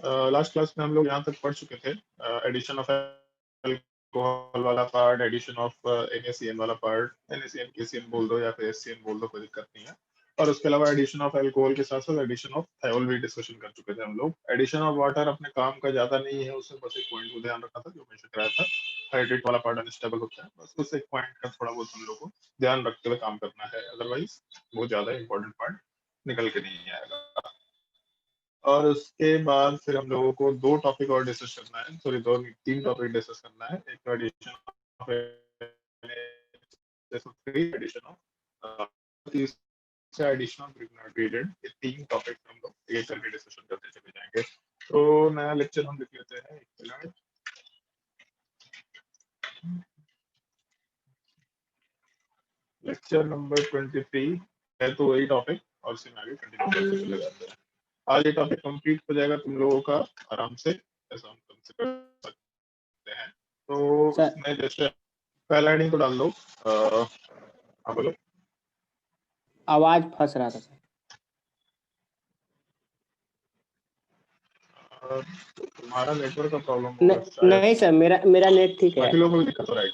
Last class में हम लोग यहाँ तक पढ़ चुके थे एडिशन ऑफ अल्कोहल वाला पार्ट, एडिशन ऑफ NaCN वाला पार्ट, NaCN KCN बोल दो या फिर SCN बोल दो, कोई दिक्कत नहीं है। और उसके अलावा एडिशन ऑफ अल्कोहल के साथ साथ एडिशन ऑफ थायोल भी डिस्कशन कर चुके थे हम लोग। एडिशन ऑफ वाटर अपने काम का ज्यादा नहीं है, उसमें बस एक पॉइंट को ध्यान रखा था जो मेंशन कराया था, हाइड्रेट वाला पार्ट अनस्टेबल होता है, बस उस एक पॉइंट का थोड़ा बहुत हम लोग को ध्यान रखते हुए काम करना है, अदरवाइज बहुत ज्यादा इंपॉर्टेंट पार्ट निकल के नहीं आएगा। और उसके बाद फिर हम लोगों को दो टॉपिक और डिस्कस करना है, सॉरी दो तीन टॉपिक डिस्कस करना है। एक एडिशन ऑफ एडिशन ऑफ तीसरा एडिशन ऑफ ग्रिग्नार्ड, ये तीन टॉपिक हम लोग एक करके डिस्कशन करते चले जाएंगे। तो नया लेक्चर हम लिख लेते हैं, एक मिनट। लेक्चर नंबर 23 है तो वही टॉपिक, और इसमें आगे कंटिन्यू करते चले जाते हैं। आज ये टॉपिक कंप्लीट हो जाएगा तुम लोगों का आराम से, ऐसा हम तुमसे कर सकते हैं। तो सर इसमें जैसे पहला हेडिंग को डाल दो। हाँ बोलो। आवाज फंस रहा था सर। तुम्हारा नेटवर्क का प्रॉब्लम होगा शायद। नहीं सर, मेरा नेट ठीक है। बाकी लोगों को भी दिक्कत हो रहा है।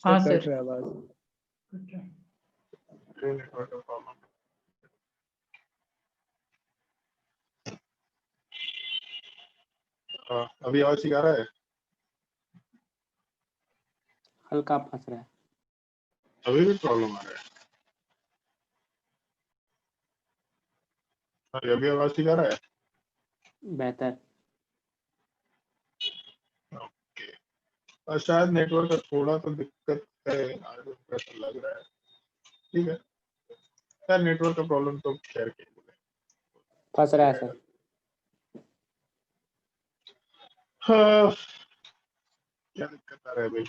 हाँ कट सर। रहा है आवाज। नेटवर्क का प्रॉब्लम। अभी आवाज ठीक आ रहा है? हल्का फंस रहा है। अभी भी प्रॉब्लम आ रहा है? अभी आवाज ठीक आ रहा है? बेहतर। ओके। और शायद नेटवर्क का थोड़ा तो दिक्कत है, ऐसा लग रहा है। ठीक है यार, नेटवर्क का प्रॉब्लम तो खैर क्या बोले। फंस रहा है सर। हाँ, क्या दिक्कत आ रहा है भाई?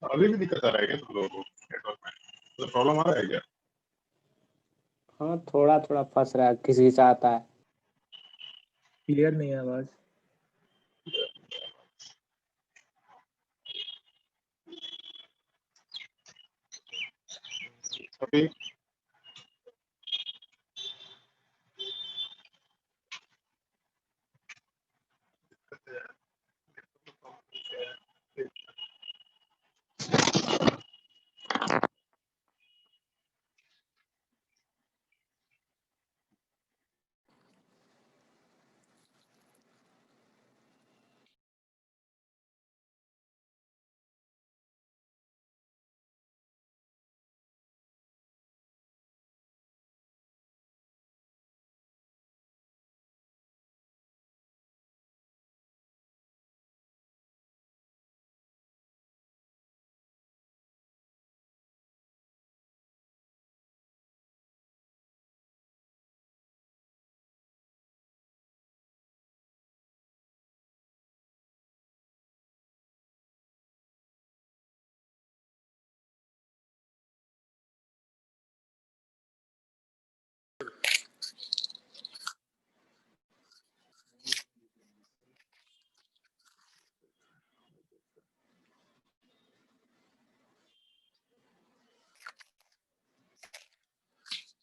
अभी भी दिक्कत आ रहा है क्या तुम लोगों को नेटवर्क में? तो प्रॉब्लम आ रहा है क्या? हाँ, थोड़ा थोड़ा फंस रहा है, किसी से आता है। क्लियर नहीं है आवाज।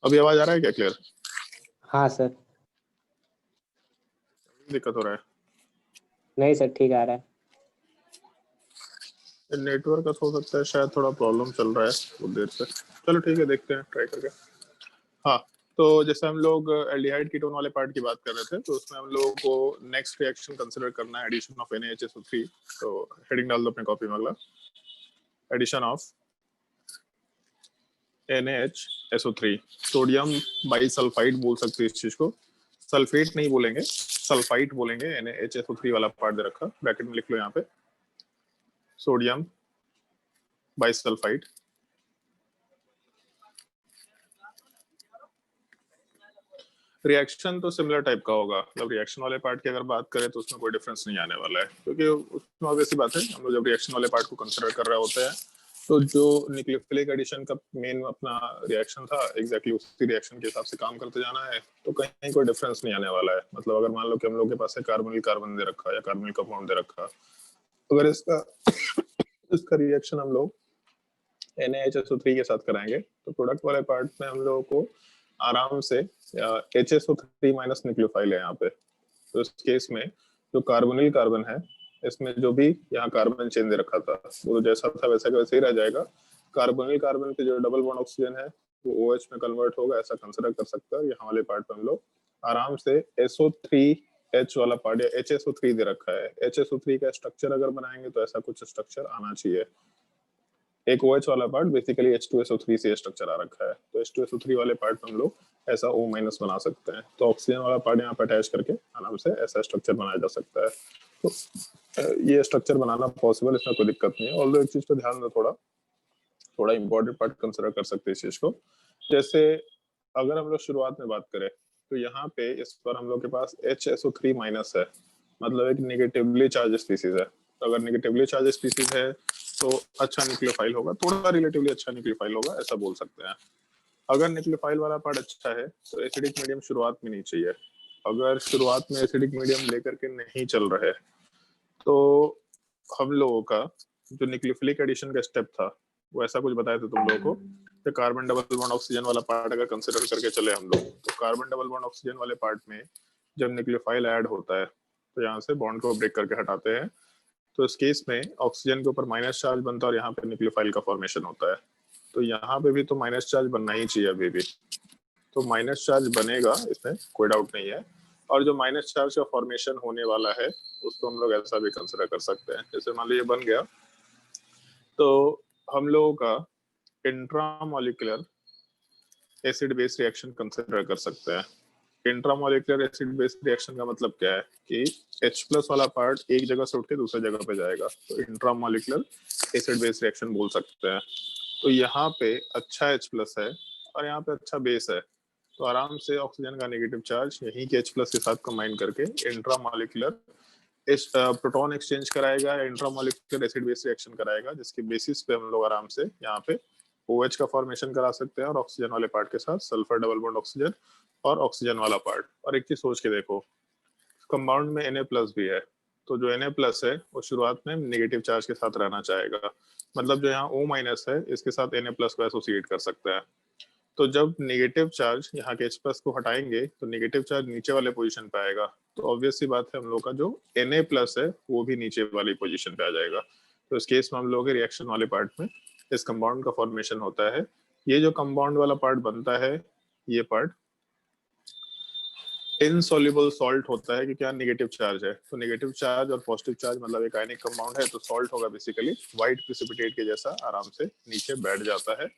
अभी आवाज आ रहा है क्या क्लियर? हाँ सर। दिक्कत हो रहा है? नहीं सर, ठीक आ रहा है। नेटवर्क का हो सकता है, शायद थोड़ा प्रॉब्लम चल रहा है बहुत देर से। चलो ठीक है, देखते हैं ट्राई करके। हाँ, तो जैसे हम लोग एल्डिहाइड कीटोन वाले पार्ट की बात कर रहे थे, तो उसमें हम लोगों को नेक्स्ट रिएक्शन कंसीडर करना है एडिशन ऑफ NaHSO3। तो हेडिंग डाल दो अपने कॉपी में, अगला addition of NaHSO3, sodium bisulphide बोल सकते हैं इस चीज को, सल्फेट नहीं बोलेंगे, सल्फाइट बोलेंगे। NaHSO3 वाला पार्ट दे रखा, ब्रैकेट में लिख लो यहाँ पे, सोडियम बाइसल्फाइड। रिएक्शन तो सिमिलर टाइप का होगा, मतलब रिएक्शन वाले पार्ट की अगर बात करें तो उसमें कोई डिफरेंस नहीं आने वाला है, क्योंकि उसमें ऑब्वियस सी बात है, हम लोग जब रिएक्शन वाले पार्ट को कंसीडर कर रहे होते हैं तो जो न्यूक्लियोफिलिक एडिशन का मेन अपना रिएक्शन था, एग्जैक्टली उसी रिएक्शन के हिसाब से काम करते जाना है, तो कहीं कोई डिफरेंस नहीं आने वाला है। मतलब अगर मान लो कि हम लोग के पास है कार्बोनिल कार्बन दे रखा या कार्बोनिल कंपाउंड दे रखा, अगर इसका रिएक्शन हम लोग NaHSO3 के साथ कराएंगे तो प्रोडक्ट वाले पार्ट में हम लोगों को आराम से HSO3 माइनस न्यूक्लियोफाइल है यहाँ पे। तो इस केस में जो कार्बोनिल कार्बन है, इसमें जो भी यहाँ कार्बन चेन दे रखा था वो जैसा था वैसा का वैसे ही रह जाएगा। कार्बोनिल कार्बन पे जो डबल बॉन्ड ऑक्सीजन है वो OH में कन्वर्ट होगा, ऐसा कंसिडर कर सकते हैं। यहाँ वाले पार्ट में हम लोग आराम से SO3H वाला पार्ट या HSO3 दे रखा है। HSO3 का स्ट्रक्चर अगर बनाएंगे तो ऐसा कुछ स्ट्रक्चर आना चाहिए। एक OH वाला पार्ट बेसिकली H2SO3 से स्ट्रक्चर आ रखा है, तो H2SO3 वाले पार्ट में हम लोग ऐसा O- बना सकते हैं। तो ऑक्सीजन वाला पार्ट यहाँ पे अटैच करके आराम से ऐसा स्ट्रक्चर बनाया जा सकता है। तो ये स्ट्रक्चर बनाना पॉसिबल, इसमें कोई दिक्कत नहीं है। ऑल्दो एक चीज पे ध्यान दो, थोड़ा इंपॉर्टेंट पार्ट कंसिडर कर सकते हैं इस चीज को। जैसे अगर हम लोग शुरुआत में बात करें तो यहाँ पे इस पर हम लोग के पास HSO3 माइनस है, मतलब एक नेगेटिवली चार्ज स्पीसीज है। तो अगर नेगेटिवली चार्ज स्पीसीज है तो अच्छा न्यूक्लियोफाइल होगा, थोड़ा रिलेटिवली अच्छा न्यूक्लियोफाइल होगा, ऐसा बोल सकते हैं। अगर न्यूक्लियोफाइल वाला पार्ट अच्छा है तो एसिडिक मीडियम शुरुआत में नहीं चाहिए। अगर शुरुआत में एसिडिक मीडियम लेकर के नहीं चल रहे तो हम लोगों का जो न्यूक्लियोफिलिक एडिशन का स्टेप था वो ऐसा कुछ बताया था तुम लोगों को कि कार्बन डबल बॉन्ड ऑक्सीजन वाला पार्ट अगर कंसिडर करके चले हम लोग, तो कार्बन डबल बॉन्ड ऑक्सीजन वाले पार्ट में जब न्यूक्लियोफाइल ऐड होता है तो यहाँ से बॉन्ड को ब्रेक करके हटाते हैं। तो इस केस में ऑक्सीजन के ऊपर माइनस चार्ज बनता है और यहाँ पे न्यूक्लियोफाइल का फॉर्मेशन होता है। तो यहाँ पे भी तो माइनस चार्ज बनना ही चाहिए अभी भी, तो माइनस चार्ज बनेगा, इसमें कोई डाउट नहीं है। और जो माइनस चार्ज का फॉर्मेशन होने वाला है उसको हम लोग ऐसा भी कंसिडर कर सकते हैं, जैसे मान लो ये बन गया तो हम लोगों का intramolecular acid base reaction consider कर सकते हैं। इंट्रामोलिकुलर एसिड बेस रिएक्शन का मतलब क्या है कि H प्लस वाला पार्ट एक जगह से उठ के दूसरी जगह पे जाएगा, तो इंट्रामोलिकुलर एसिड बेस रिएक्शन बोल सकते हैं। तो यहाँ पे अच्छा H प्लस है और यहाँ पे अच्छा बेस है, तो आराम से ऑक्सीजन का नेगेटिव चार्ज यहीं के H प्लस के साथ कंबाइन करके इंट्रामोलिकुलर इस प्रोटॉन एक्सचेंज कराएगा, इंट्रामोलिकुलर एसिड बेस रिएक्शन कराएगा, जिसके बेसिस पे हम लोग आराम से यहाँ पे OH का फॉर्मेशन करा सकते हैं और ऑक्सीजन वाले पार्ट के साथ सल्फर डबल बॉन्ड ऑक्सीजन और ऑक्सीजन वाला पार्ट। और एक चीज सोच के देखो, कंपाउंड में Na प्लस भी है, तो जो Na प्लस है वो शुरुआत में नेगेटिव चार्ज के साथ रहना चाहेगा, मतलब जो यहाँ O माइनस है इसके साथ Na प्लस को एसोसिएट कर सकता है। तो जब नेगेटिव चार्ज यहाँ के H प्लस को हटाएंगे तो नेगेटिव चार्ज नीचे वाले पोजीशन पे आएगा, तो ऑब्वियस सी बात है हम लोग का जो Na प्लस है वो भी नीचे वाली पोजीशन पे आ जाएगा। तो इस केस में हम लोग के रिएक्शन वाले पार्ट में इस कंपाउंड का फॉर्मेशन होता है। ये जो कंपाउंड वाला पार्ट बनता है ये पार्ट इनसॉल्युबल सॉल्ट होता है, कि क्या नेगेटिव चार्ज है, तो नेगेटिव चार्ज और पॉजिटिव चार्ज मतलब एक आयनिक कंपाउंड है, तो सॉल्ट होगा बेसिकली व्हाइट प्रेसिपिटेट के जैसा आराम से नीचे बैठ जाता है।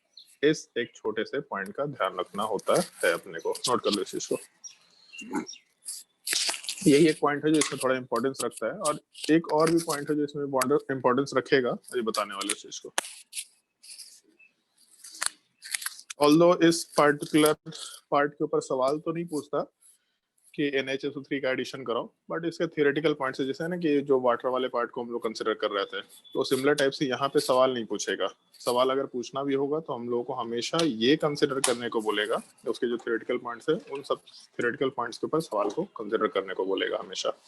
इस एक छोटे से पॉइंट का ध्यान रखना होता है, अपने को नोट कर लो इस चीज को। यही एक पॉइंट है जो इसमें थोड़ा इंपॉर्टेंस रखता है, और एक और भी पॉइंट है जो इसमें इंपॉर्टेंस रखेगा ये बताने वाले चीज को। ऑल्दो इस पर्टिकुलर पार्ट के ऊपर सवाल तो नहीं पूछता कि NaHSO3 का एडिशन कराओ, बट इसके थियोरेटिकल पॉइंट से, जैसे है ना कि जो वाटर वाले पार्ट को हम लोग कंसिडर कर रहे थे, तो सिमिलर टाइप से यहाँ पे सवाल नहीं पूछेगा। सवाल अगर पूछना भी होगा तो हम लोगों को हमेशा ये कंसिडर करने को बोलेगा, उसके जो थियोरेटिकल पॉइंट्स है उन सब थियोरेटिकल पॉइंट्स के ऊपर सवाल को कंसिडर करने को बोलेगा हमेशा।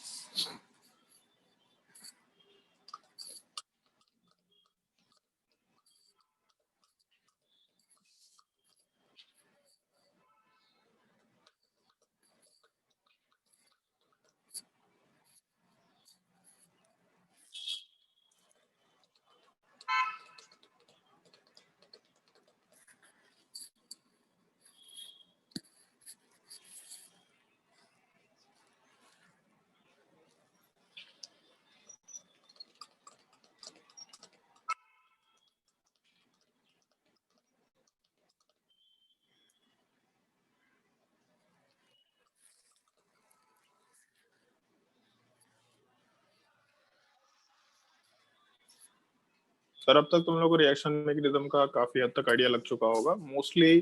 सर अब तक तुम लोग को रिएक्शन मैकेनिज्म का काफी हद तक आइडिया लग चुका होगा। मोस्टली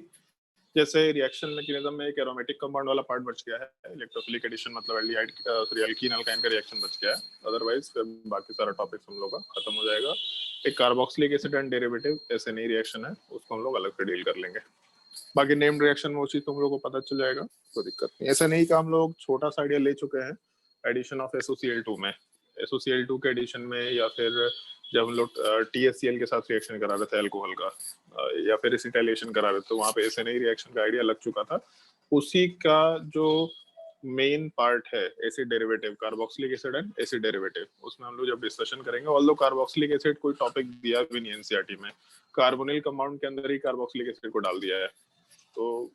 जैसे रिएक्शन मैकेनिज्म में एक एरोमेटिक कंपाउंड वाला पार्ट बच गया है, इलेक्ट्रोफिलिक एडिशन मतलब एल्डिहाइड सॉरी एल्कीन अल्काइन का रिएक्शन बच गया है, अदरवाइज फिर बाकी सारा टॉपिक्स हम लोग का खत्म हो जाएगा। एक कार्बोक्सिलिक एसिड एंड डेरिवेटिव ऐसे नई रिएक्शन है, उसको हम लोग अलग से डील कर लेंगे। बाकी नेम्ड रिएक्शन में वो चीज तुम लोग को पता चल जाएगा, कोई दिक्कत नहीं। ऐसा नहीं का हम लोग छोटा सा आइडिया ले चुके हैं एडिशन ऑफ SOCl2 में, SOCl2 के एडिशन में, या फिर जब हम लोग TSCl के साथ रिएक्शन करा रहे थे अल्कोहल का, या फिर एसिटाइलेशन करा रहे थे, वहां पे ऐसे नहीं रिएक्शन का आइडिया लग चुका था। उसी का जो मेन पार्ट है acid derivative, carboxylic acid and acid derivative, उसमें हम लोग जब डिस्कशन करेंगे, ऑल्दो कार्बोक्सिलिक एसिड कोई टॉपिक दिया भी नहीं एनसीईआरटी में, कार्बोनिल कंपाउंड के अंदर ही कार्बोक्सिलिक एसिड को डाल दिया है। तो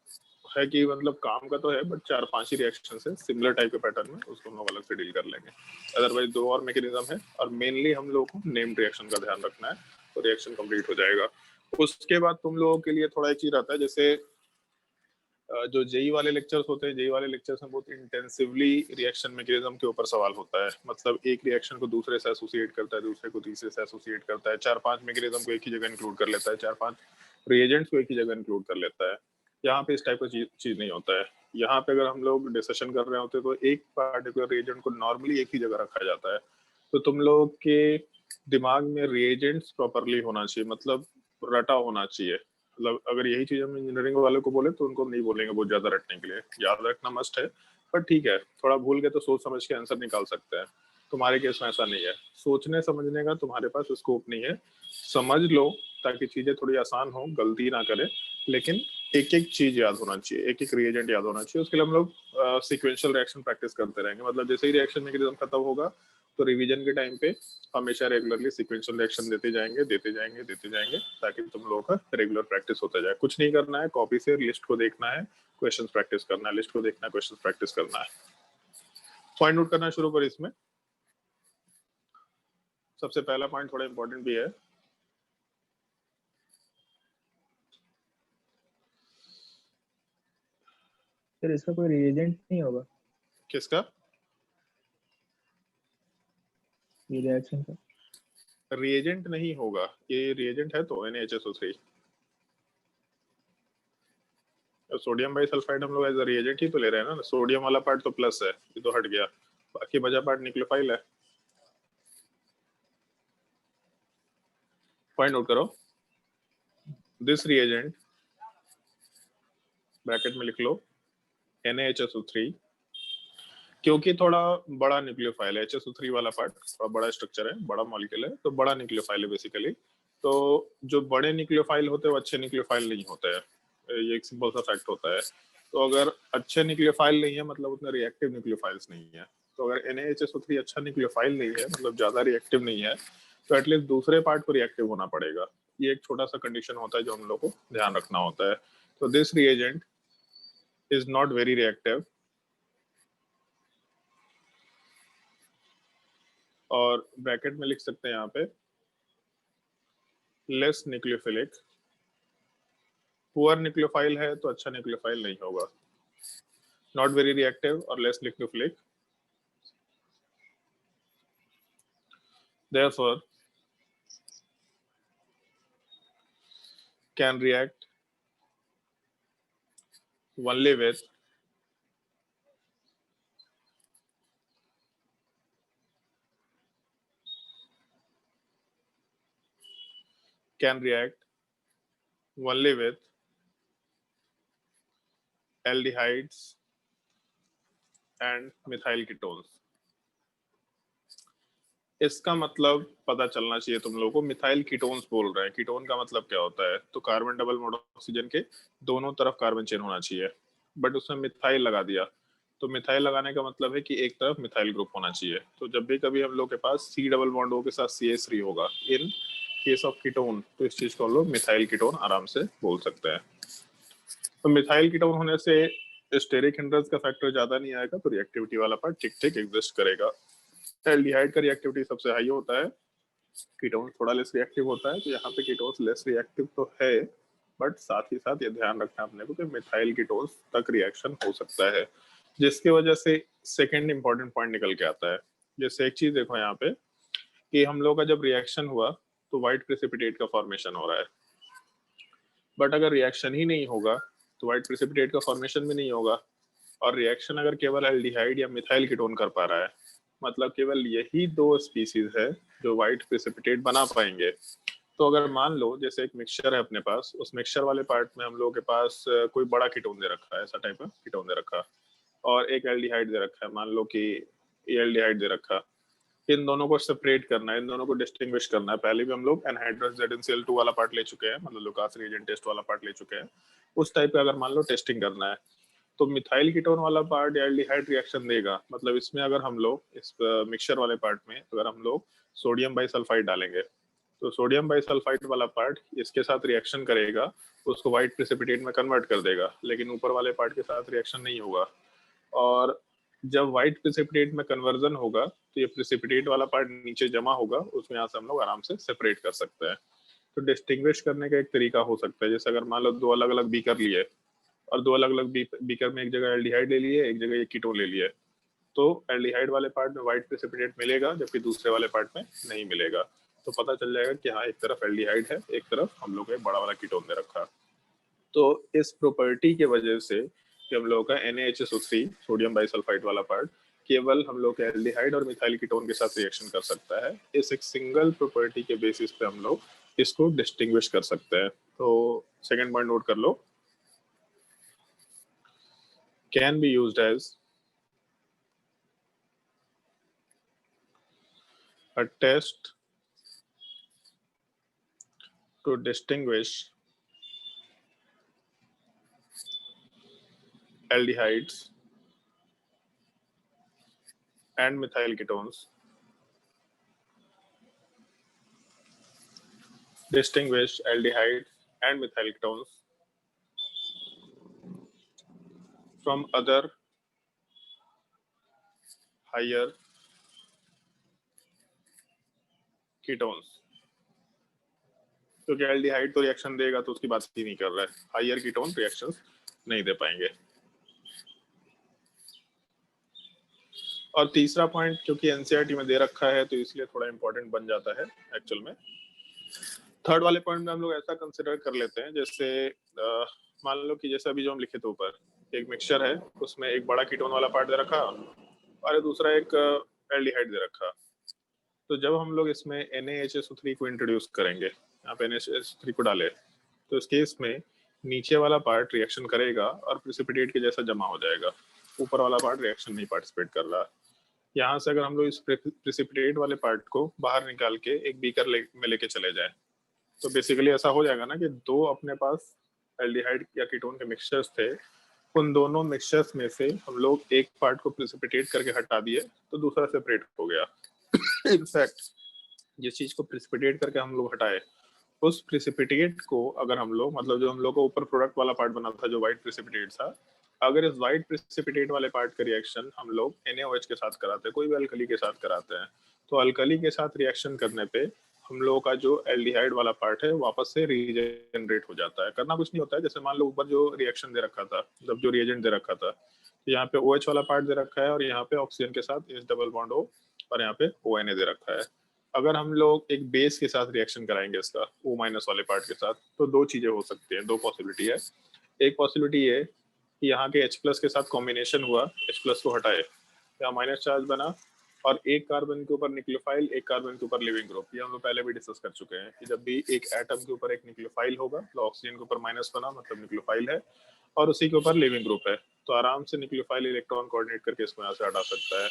है कि मतलब काम का तो है, बट 4-5 ही रिएक्शन है सिमिलर टाइप के पैटर्न में, उसको हम लोग अलग से डील कर लेंगे। अदरवाइज 2 और मैकेनिज्म है, और मेनली हम लोग को नेम्ड रिएक्शन का ध्यान रखना है, तो रिएक्शन कंप्लीट हो जाएगा। उसके बाद तुम लोगों के लिए थोड़ा एक चीज रहता है, जैसे जो जेई वाले लेक्चर्स होते हैं, जेई वाले लेक्चर्स में बहुत इंटेंसिवली रिएक्शन मैकेनिज्म के ऊपर सवाल होता है, मतलब एक रिएक्शन को दूसरे से एसोसिएट करता है, दूसरे को तीसरे से एसोसिएट करता है, 4-5 मैकेनिज्म को एक ही जगह इंक्लूड कर लेता है, 4-5 रिएजेंट्स को एक ही जगह इंक्लूड कर लेता है। यहाँ पे इस टाइप का चीज नहीं होता है। यहाँ पे अगर हम लोग डिस्कशन कर रहे होते तो एक पार्टिकुलर रिएजेंट को नॉर्मली एक ही जगह रखा जाता है। तो तुम लोग के दिमाग में रिएजेंट्स प्रॉपरली होना चाहिए, मतलब रटा होना चाहिए। मतलब अगर यही चीज हम इंजीनियरिंग वाले को बोले तो उनको नहीं बोलेंगे बहुत ज्यादा रटने के लिए, याद रखना मस्ट है, पर ठीक है, थोड़ा भूल गए तो सोच समझ के आंसर निकाल सकते हैं। तुम्हारे केस में ऐसा नहीं है, सोचने समझने का तुम्हारे पास स्कोप नहीं है। समझ लो ताकि चीजें थोड़ी आसान हो, गलती ना करे, लेकिन एक एक चीज याद होना चाहिए, एक एक रिएजेंट याद होना चाहिए। उसके लिए हम लोग सिक्वेंशियल रिएक्शन प्रैक्टिस करते रहेंगे, मतलब जैसे ही रिएक्शन मैकेनिज्म खत्म होगा तो रिवीजन के टाइम पे हमेशा रेगुलरली सिक्वेंशियल रिएक्शन देते जाएंगे ताकि तुम लोगों का रेगुलर प्रैक्टिस होता जाए। कुछ नहीं करना है, कॉपी से लिस्ट को देखना है, क्वेश्चंस प्रैक्टिस करना है, लिस्ट को देखना है, क्वेश्चंस प्रैक्टिस करना है। पॉइंट नोट करना शुरू करो। इसमें सबसे पहला पॉइंट थोड़ा इंपॉर्टेंट भी है, सर इसका कोई रिएजेंट नहीं होगा किसका? ये रिएक्शन का? रिएजेंट नहीं होगा, ये रिएजेंट है तो NaHSO3, सोडियम बाइसल्फाइड हम लोग एज अ रिएजेंट ही तो ले रहे हैं ना। सोडियम वाला पार्ट तो प्लस है, ये तो हट गया, बाकी बचा पार्ट न्यूक्लियोफाइल है। पॉइंट नोट करो, दिस रिएजेंट ब्रैकेट में लिख लो NaHSO3, क्योंकि थोड़ा बड़ा न्यूक्लियोफाइल है HSO3 वाला पार्ट, थोड़ा बड़ा स्ट्रक्चर है, बड़ा मॉलिक्यूल है, तो बड़ा न्यूक्लियोफाइल है बेसिकली। तो जो बड़े न्यूक्लियोफाइल होते हैं वो अच्छे न्यूक्लियोफाइल नहीं होते हैं, ये एक सिंपल सा फैक्ट होता है। तो अगर अच्छे न्यूक्लियोफाइल नहीं है मतलब उतने रिएक्टिव न्यूक्लियोफाइल्स नहीं है। तो अगर NaHSO3 अच्छा न्यूक्लियोफाइल नहीं है, मतलब ज्यादा रिएक्टिव नहीं है, तो एटलीस्ट दूसरे पार्ट को रिएक्टिव होना पड़ेगा। ये एक छोटा सा कंडीशन होता है जो हम लोग को ध्यान रखना होता है। तो this reagent is not very reactive, और ब्रैकेट में लिख सकते हैं यहाँ पे लेस न्यूक्लियोफिलिक। पुअर न्यूक्लियोफाइल है तो अच्छा न्यूक्लियोफाइल नहीं होगा, नॉट वेरी रिएक्टिव और less nucleophilic. therefore can react only with aldehydes and methyl ketones। इसका मतलब पता चलना चाहिए तुम लोगों को, मिथाइल कीटोन्स बोल रहे हैं, कीटोन का मतलब क्या होता है? तो कार्बन डबल बॉन्ड ऑक्सीजन के दोनों तरफ कार्बन चेन होना चाहिए, बट उसमें मिथाइल लगा दिया। तो मिथाइल लगाने का मतलब है कि एक तरफ मिथाइल ग्रुप होना चाहिए। तो जब भी कभी हम लोग के पास C डबल बॉन्ड O के साथ CH3 होगा इन केस ऑफ कीटोन, तो इस चीज को हम लोग मिथाइल कीटोन आराम से बोल सकते हैं। तो मिथाइल कीटोन होने से स्टेरिक हिंड्रेंस का फैक्टर ज्यादा नहीं आएगा, तो रिएक्टिविटी वाला पार्ट ठीक ठीक एग्जिस्ट करेगा। एल्डिहाइड का रिएक्टिविटी सबसे हाई होता है, कीटोन थोड़ा लेस रिएक्टिव होता है। तो यहाँ पे कीटोन्स लेस रिएक्टिव तो है, बट साथ ही साथ ये ध्यान रखना अपने को कि मिथाइल कीटोन्स तक रिएक्शन हो सकता है, जिसकी वजह से सेकंड इंपॉर्टेंट पॉइंट निकल के आता है। जैसे एक चीज देखो यहाँ पे कि हम लोग का जब रिएक्शन हुआ तो व्हाइट प्रेसिपिटेट का फॉर्मेशन हो रहा है, बट अगर रिएक्शन ही नहीं होगा तो व्हाइट प्रेसिपिटेट का फॉर्मेशन भी नहीं होगा। और रिएक्शन अगर केवल एल्डिहाइड या मिथाइल कीटोन कर पा रहा है, मतलब केवल यही दो स्पीसीज है जो व्हाइट प्रेसिपिटेट बना पाएंगे। तो अगर मान लो जैसे एक मिक्सचर है अपने पास, उस मिक्सचर वाले पार्ट में हम लोगों के पास कोई बड़ा कीटोन दे रखा है, ऐसा टाइप का कीटोन दे रखा, और एक एल्डिहाइड दे रखा है, मान लो कि ये एल्डिहाइड दे रखा। इन दोनों को सेपरेट करना है, इन दोनों को डिस्टिंग्विश करना है। पहले भी हम लोग एनहाइड्रस ZnCl2 वाला पार्ट ले चुके हैं, मतलब लुकास रिएजेंट टेस्ट वाला पार्ट ले चुके हैं। उस टाइप का अगर मान लो टेस्टिंग करना है, तो मिथाइल कीटोन वाला पार्ट एल्डिहाइड रिएक्शन देगा। मतलब इसमें अगर हम लोग इस मिक्सचर वाले पार्ट में अगर हम लोग सोडियम बाइसल्फाइड डालेंगे, तो सोडियम बाइसल्फाइड वाला पार्ट इसके साथ रिएक्शन करेगा, उसको व्हाइट प्रेसिपिटेट में कन्वर्ट कर देगा, लेकिन ऊपर वाले पार्ट के साथ रिएक्शन नहीं होगा। और जब व्हाइट प्रेसिपिटेट में कन्वर्जन होगा, तो ये प्रेसिपिटेट वाला पार्ट नीचे जमा होगा, उसमें यहाँ से हम लोग आराम से सेपरेट कर सकते हैं। तो डिस्टिंग्विश करने का एक तरीका हो सकता है, जैसे अगर मान लो दो अलग अलग बीकर लिए, और दो अलग अलग बीकर में एक जगह एल्डिहाइड ले लिए, एक जगह ये कीटोन ले लिए, तो एल्डिहाइड वाले पार्ट में व्हाइट प्रेसिपिटेट मिलेगा, जबकि दूसरे वाले पार्ट में नहीं मिलेगा। तो पता चल जाएगा कि हाँ, एक तरफ एल्डिहाइड है, एक तरफ हम लोग एक बड़ा वाला कीटोन दे रखा। तो इस प्रॉपर्टी के वजह से कि हम लोग का NaHSO3 सोडियम बाइसल्फाइड वाला पार्ट केवल हम लोग एल्डिहाइड और मिथाइल कीटोन के साथ रिएक्शन कर सकता है, इस एक सिंगल प्रॉपर्टी के बेसिस पे हम लोग इसको डिस्टिंग्विश कर सकते हैं। तो सेकंड पॉइंट नोट कर लो, can be used as a test to distinguish aldehydes and methyl ketones, distinguish aldehydes and methyl ketones from other higher ketones। क्योंकि एल्डिहाइड तो रिएक्शन देगा, तो उसकी बात ही नहीं कर रहा है, हायर कीटोन रिएक्शंस नहीं दे पाएंगे। और तीसरा पॉइंट क्योंकि एनसीईआरटी में दे रखा है, तो इसलिए थोड़ा इंपॉर्टेंट बन जाता है एक्चुअल में। थर्ड वाले पॉइंट में हम लोग ऐसा कंसिडर कर लेते हैं, जैसे मान लो कि जैसे अभी जो हम लिखे थे ऊपर, एक मिक्सचर है, उसमें एक बड़ा कीटोन वाला पार्ट दे रखा और दूसरा एक एल्डिहाइड दे रखा। तो जब हम लोग इसमें NaHSO3 को इंट्रोड्यूस करेंगे, यहाँ पे NaHSO3 को डाले, तो इस केस में नीचे वाला पार्ट रिएक्शन करेगा और प्रेसिपिटेट के जैसा जमा हो जाएगा, ऊपर वाला पार्ट रिएक्शन नहीं पार्टिसिपेट कर रहा। यहाँ से अगर हम लोग इस प्रेसिपिटेट वाले पार्ट को बाहर निकाल के एक बीकर में लेके चले जाए, तो बेसिकली ऐसा हो जाएगा ना कि दो अपने पास एल्डिहाइड या कीटोन के मिक्सचर्स थे, उन दोनों मिक्सचर्स में से हम लोग एक पार्ट को प्रेसिपिटेट करके हटा दिए, तो दूसरा सेपरेट हो गया। इनफैक्ट जिस चीज को प्रेसिपिटेट करके हम लोग हटाए, उस प्रेसिपिटेट को अगर हम लोग, मतलब जो हम लोग को ऊपर प्रोडक्ट वाला पार्ट बना था जो व्हाइट प्रेसिपिटेट था, अगर इस व्हाइट प्रेसिपिटेट वाले पार्ट का रिएक्शन हम लोग NaOH के साथ कराते हैं, कोई भी अल्कली के साथ कराते हैं, तो अल्कली के साथ रिएक्शन करने पे हम लोगों का जो एल्डिहाइड वाला पार्ट है वापस से रीजनरेट हो जाता है। करना कुछ नहीं होता है, जैसे मान लो ऊपर जो रिएक्शन दे रखा था, जब जो रिएजेंट दे रखा था, तो यहाँ पे OH वाला पार्ट दे रखा है और यहाँ पे ऑक्सीजन के साथ H डबल बॉन्ड O और यहाँ पे ONA दे रखा है। अगर हम लोग एक बेस के साथ रिएक्शन कराएंगे इसका O माइनस वाले पार्ट के साथ, तो दो चीजें हो सकती हैं, दो पॉसिबिलिटी है। एक पॉसिबिलिटी ये कि यहाँ के H प्लस के साथ कॉम्बिनेशन हुआ, H प्लस को हटाए, यहाँ माइनस चार्ज बना और एक कार्बन के ऊपर न्यूक्लियोफाइल, एक कार्बन के ऊपर लिविंग ग्रुप। ये हम लोग पहले भी डिस्कस कर चुके हैं कि जब भी एक एटम के ऊपर एक न्यूक्लियोफाइल होगा, तो ऑक्सीजन के ऊपर माइनस बना, मतलब न्यूक्लियोफाइल है, और उसी के ऊपर लिविंग ग्रुप है, तो आराम से न्यूक्लियोफाइल इलेक्ट्रॉन कोऑर्डिनेट करके इसको यहाँ से हटा सकता है।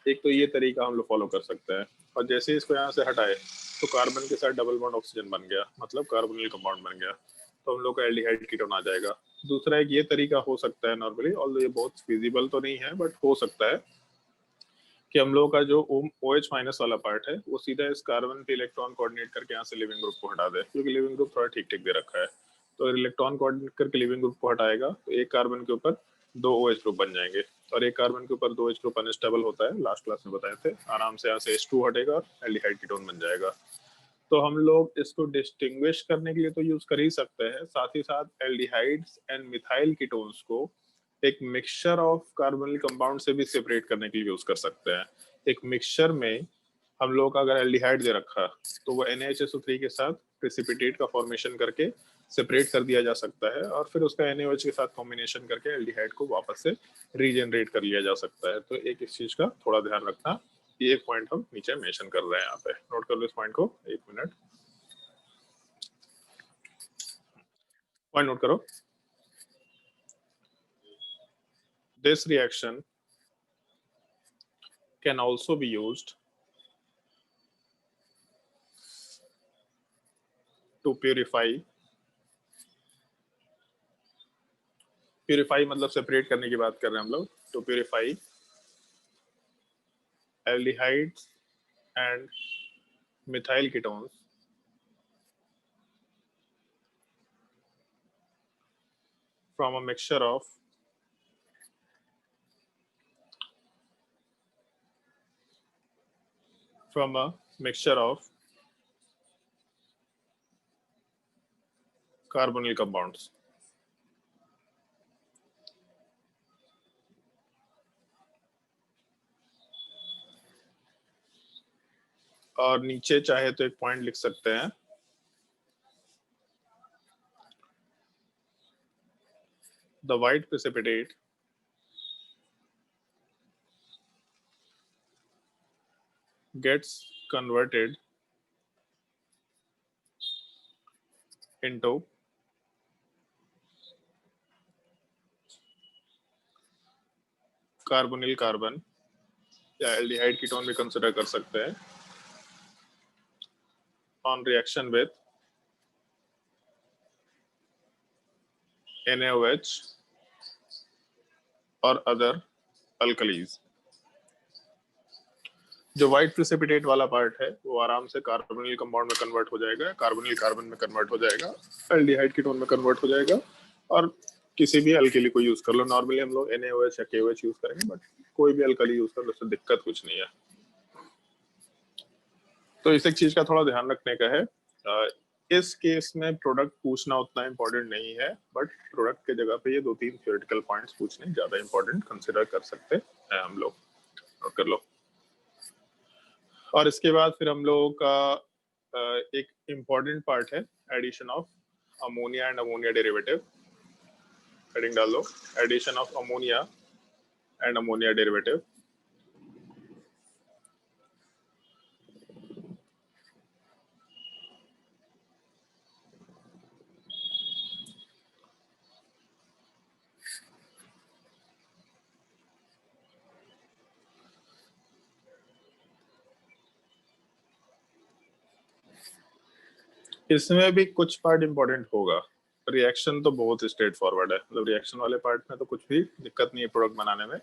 एक तो ये तरीका हम लोग फॉलो कर सकते हैं। और जैसे ही इसको यहाँ से हटाए, तो कार्बन के साथ डबल बॉन्ड ऑक्सीजन बन गया, मतलब कार्बोनिल कंपाउंड बन गया, तो हम लोग का एल्डिहाइड कीटोन आ जाएगा। दूसरा एक ये तरीका हो सकता है नॉर्मली, ऑल्दो ये बहुत फिजिबल तो नहीं है, बट हो सकता है कि हम लोग का जो OH माइनस वाला पार्ट है, वो सीधा इस कार्बन पे इलेक्ट्रॉन कोऑर्डिनेट करके यहाँ से लिविंग ग्रुप को हटा दे, क्योंकि लिविंग ग्रुप थोड़ा ठीक ठीक दे रखा है। तो इलेक्ट्रॉन कोऑर्डिनेट करके लिविंग ग्रुप को हटाएगा, तो एक कार्बन के ऊपर दो OH ग्रुप बन जाएंगे, और एक कार्बन के ऊपर दो OH ग्रुप अनस्टेबल होता है, लास्ट क्लास में बताए थे। आराम से यहाँ से H2 हटेगा और एल्डिहाइड कीटोन बन जाएगा। तो हम लोग इसको डिस्टिंग्विश करने के लिए तो यूज कर ही सकते हैं, साथ ही साथ एल्डिहाइड्स एंड मिथाइल कीटोन्स को एक मिक्सचर ऑफ कार्बोनिल कंपाउंड से भी सेपरेट करने के लिए यूज कर सकते हैं। एक मिक्सचर में हम लोग का अगर एल्डिहाइड दे रखा, तो वो NaHSO3 के साथ प्रेसिपिटेट का फॉर्मेशन करके सेपरेट कर दिया जा सकता है और फिर उसका NaOH के साथ कॉम्बिनेशन करके एल्डिहाइड को वापस से रीजनरेट कर लिया जा सकता है। तो एक इस चीज का थोड़ा ध्यान रखना, ये एक पॉइंट हम नीचे मेंशन कर रहे हैं, यहाँ पे नोट कर लो इस पॉइंट को, एक मिनट पॉइंट नोट करो। This reaction can also be used to purify मतलब सेपरेट करने की बात कर रहे हैं हम लोग, to purify aldehydes and methyl ketones from a mixture of carbonyl compounds. और नीचे चाहे तो एक पॉइंट लिख सकते हैं, the white precipitate gets converted into carbonyl carbon या एल्डिहाइड कीटोन भी कंसिडर कर सकते हैं on reaction with NaOH और other alkalis। जो व्हाइट प्रेसिपिटेट वाला पार्ट है वो आराम से कार्बोनिल कंपाउंड में कन्वर्ट हो जाएगा, कार्बोनिल कार्बन में कन्वर्ट हो जाएगा, एल्डिहाइड कीटोन में कन्वर्ट हो जाएगा और किसी भी अल्कली को यूज कर लो। नॉर्मली हम लोग NaOH या KOH यूज करेंगे, बट कोई भी अल्कली यूज कर लो, उससे दिक्कत कुछ नहीं है। तो इस एक चीज का थोड़ा ध्यान रखने का है। इस केस में प्रोडक्ट पूछना उतना इम्पोर्टेंट नहीं है, बट प्रोडक्ट के जगह पे ये 2-3 थ्योरेटिकल पॉइंट्स पूछने ज्यादा इम्पोर्टेंट कंसिडर कर सकते हैं हम लोग। नोट कर लो। और इसके बाद फिर हम लोगों का एक इम्पोर्टेंट पार्ट है addition of ammonia and ammonia derivative. Heading डाल लो, addition of ammonia and ammonia derivative. इसमें भी कुछ पार्ट इंपॉर्टेंट होगा। रिएक्शन तो बहुत स्ट्रेट फॉरवर्ड है, मतलब रिएक्शन वाले पार्ट में तो कुछ भी दिक्कत नहीं है प्रोडक्ट बनाने में,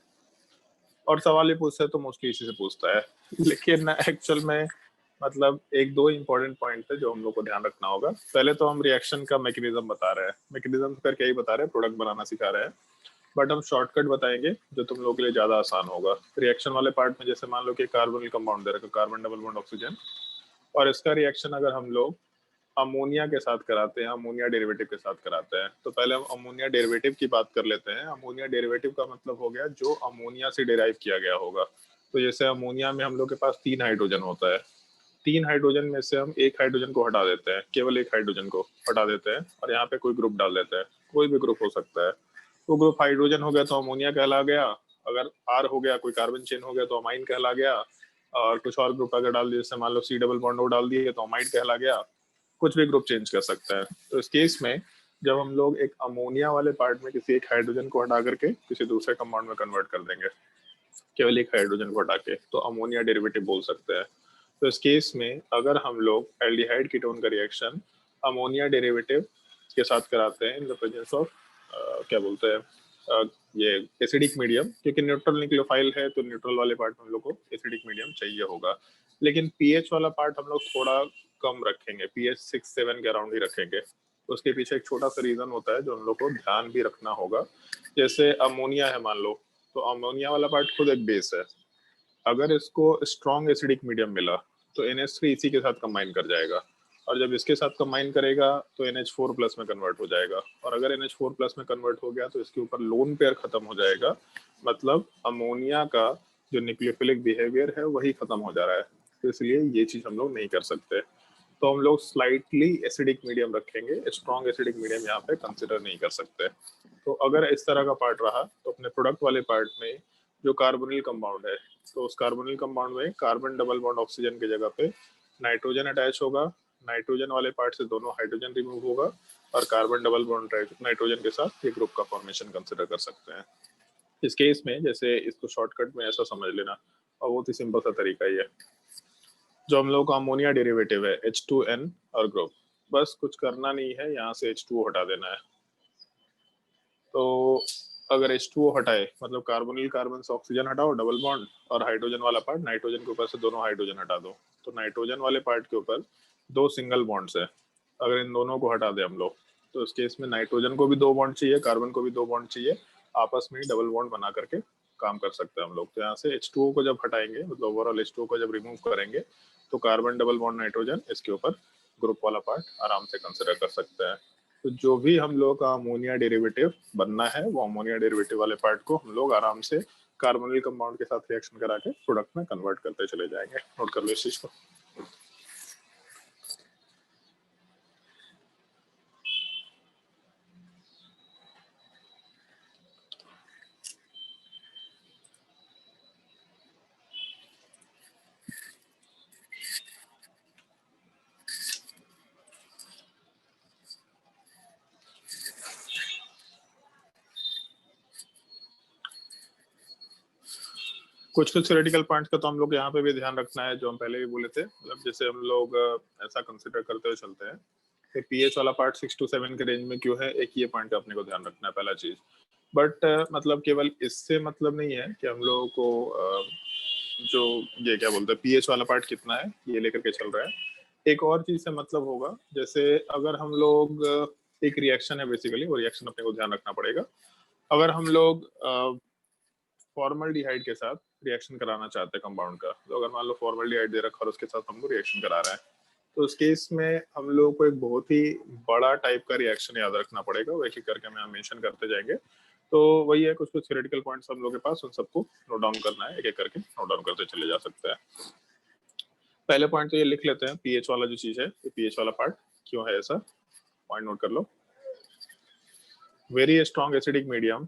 और सवाल ही पूछता है तो मोस्टली इसी से पूछता है। लेकिन एक्चुअल में मतलब 1-2 इंपॉर्टेंट पॉइंट है जो हम लोग को ध्यान रखना होगा। पहले तो हम रिएक्शन का मैकेनिज्म बता रहे हैं, मैकेनिज्म करके ही बता रहे हैं, प्रोडक्ट बनाना सिखा रहे हैं, बट हम शॉर्टकट बताएंगे जो तुम लोग के लिए ज्यादा आसान होगा। रिएक्शन वाले पार्ट में जैसे मान लो कि कार्बोनिल कंपाउंड दे रखा, कार्बन डबल बॉन्ड ऑक्सीजन, और इसका रिएक्शन अगर हम लोग अमोनिया के साथ कराते हैं, अमोनिया डेरिवेटिव के साथ कराते हैं, तो पहले हम अमोनिया डेरिवेटिव की बात कर लेते हैं। अमोनिया डेरिवेटिव का मतलब हो गया जो अमोनिया से डिराइव किया गया होगा। तो जैसे अमोनिया में हम लोग के पास 3 हाइड्रोजन होता है, 3 हाइड्रोजन में से हम 1 हाइड्रोजन को हटा देते हैं, केवल 1 हाइड्रोजन को हटा देते हैं और यहाँ पे कोई ग्रुप डाल देते हैं, कोई भी ग्रुप हो सकता है। वो ग्रुप हाइड्रोजन हो गया तो अमोनिया कहला गया, अगर R हो गया, कोई कार्बन चेन हो गया तो अमाइन कहला गया, और कुछ और ग्रुप अगर डाल दिए, जैसे मान लो C डबल बॉन्ड O डाल दिए तो अमाइड कहला गया, कुछ भी ग्रुप चेंज कर सकता है। तो इस केस में जब हम लोग एक अमोनिया वाले पार्ट में किसी एक हाइड्रोजन को हटा करके किसी दूसरे कंपाउंड में कन्वर्ट कर देंगे, केवल 1 हाइड्रोजन को हटा के, तो अमोनिया डेरिवेटिव बोल सकते हैं। तो इस केस में अगर हम लोग एल्डिहाइड कीटोन का रिएक्शन अमोनिया डेरिवेटिव के साथ कराते हैं इन द प्रेजेंस ऑफ क्या बोलते हैं ये एसिडिक मीडियम, क्योंकि न्यूट्रल न्यूक्लियोफाइल है तो न्यूट्रल वाले पार्ट में हम लोग को एसिडिक मीडियम चाहिए होगा। लेकिन पीएच वाला पार्ट हम लोग थोड़ा कम रखेंगे, पीएच 6-7 के अराउंड ही रखेंगे। तो उसके पीछे एक छोटा सा रीजन होता है जो हम लोग को ध्यान भी रखना होगा। जैसे अमोनिया है मान लो, तो अमोनिया वाला पार्ट खुद एक बेस है, अगर इसको स्ट्रॉन्ग एसिडिक मीडियम मिला तो NH3 इसी के साथ कंबाइन कर जाएगा, और जब इसके साथ कंबाइन करेगा तो NH4+ में कन्वर्ट हो जाएगा, और अगर NH4+ में कन्वर्ट हो गया तो इसके ऊपर लोन पेयर खत्म हो जाएगा, मतलब अमोनिया का जो न्यूक्लियोफिलिक बिहेवियर है वही खत्म हो जा रहा है। तो इसलिए ये चीज हम लोग नहीं कर सकते। तो हम लोग स्लाइटली एसिडिक मीडियम रखेंगे, स्ट्रॉन्ग एसिडिक मीडियम यहाँ पे कंसिडर नहीं कर सकते। तो अगर इस तरह का पार्ट रहा तो अपने प्रोडक्ट वाले पार्ट में जो कार्बोनिल कंपाउंड है, तो उस कार्बोनिल कंपाउंड में कार्बन डबल बॉन्ड ऑक्सीजन की जगह पे नाइट्रोजन अटैच होगा, नाइट्रोजन वाले पार्ट से दोनों हाइड्रोजन रिमूव होगा और कार्बन डबल बॉन्ड नाइट्रोजन के साथ ये ग्रुप का फॉर्मेशन कंसिडर कर सकते हैं। इस केस में जैसे इसको शॉर्टकट में ऐसा समझ लेना, और बहुत ही सिंपल सा तरीका ही है। जो हम लोग का अमोनिया डेरिवेटिव है H2N और ग्रुप, बस कुछ करना नहीं है, यहाँ से H2O हटा देना है। तो अगर H2O हटाए मतलब कार्बोनिल कार्बन से ऑक्सीजन हटाओ डबल बॉन्ड, और हाइड्रोजन वाला पार्ट नाइट्रोजन के ऊपर से दोनों हाइड्रोजन हटा दो, तो नाइट्रोजन वाले पार्ट के ऊपर दो सिंगल बॉन्ड्स है। अगर इन दोनों को हटा दें हम लोग तो इस केस में नाइट्रोजन को भी दो बॉन्ड चाहिए, कार्बन को भी दो बॉन्ड चाहिए, आपस में डबल बॉन्ड बना करके काम कर सकते हैं हम लोग। तो यहाँ से H2O को जब हटाएंगे मतलब ओवरऑल H2O को जब रिमूव करेंगे तो कार्बन डबल बॉन्ड नाइट्रोजन इसके ऊपर ग्रुप वाला पार्ट आराम से कंसिडर कर सकते हैं। तो जो भी हम लोग का अमोनिया डेरिवेटिव बनना है वो अमोनिया डेरिवेटिव वाले पार्ट को हम लोग आराम से कार्बोनिल कंपाउंड के साथ रिएक्शन करा के प्रोडक्ट में कन्वर्ट करते चले जाएंगे। नोट कर लो इस चीज को। कुछ कुछ थ्योरेटिकल पॉइंट्स का तो हम लोग यहाँ पे भी ध्यान रखना है, जो हम पहले भी बोले थे। मतलब जैसे हम लोग ऐसा कंसिडर करते हुए चलते हैं कि पीएच वाला पार्ट 6 to 7 के रेंज में क्यों है, एक ये पॉइंट अपने को ध्यान रखना है पहला चीज। बट मतलब केवल इससे मतलब नहीं है कि हम लोगों को जो ये क्या बोलते हैं पीएच वाला पार्ट कितना है ये लेकर के चल रहा है। एक और चीज से मतलब होगा, जैसे अगर हम लोग एक रिएक्शन है बेसिकली, वो रिएक्शन अपने को ध्यान रखना पड़ेगा। अगर हम लोग फॉर्मल्डिहाइड के साथ रिएक्शन कराना चाहते हैं कंपाउंड का, तो अगर मान लो फॉर्मल्डिहाइड दे रखा और उसके साथ हम लोग रिएक्शन करा रहे हैं, तो उस केस में हम लोग को एक बहुत ही बड़ा टाइप का रिएक्शन याद रखना पड़ेगा, वो एक एक करके हम मेंशन करते जाएंगे। तो वही है, कुछ कुछ थ्योरेटिकल पॉइंट्स हम लोग के पास, उन सबको नोट डाउन करना है, एक एक करके नोट डाउन करते चले जा सकते हैं। पहले पॉइंट तो ये लिख लेते हैं, पीएच वाला जो चीज है, पीएच वाला पार्ट क्यों है ऐसा, पॉइंट नोट कर लो। Very strong acidic medium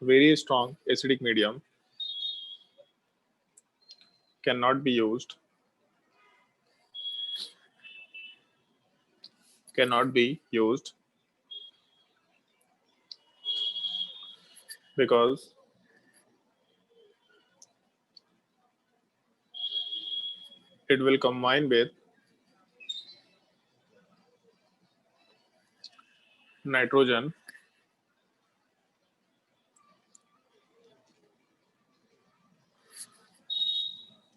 very strong acidic medium cannot be used because it will combine with nitrogen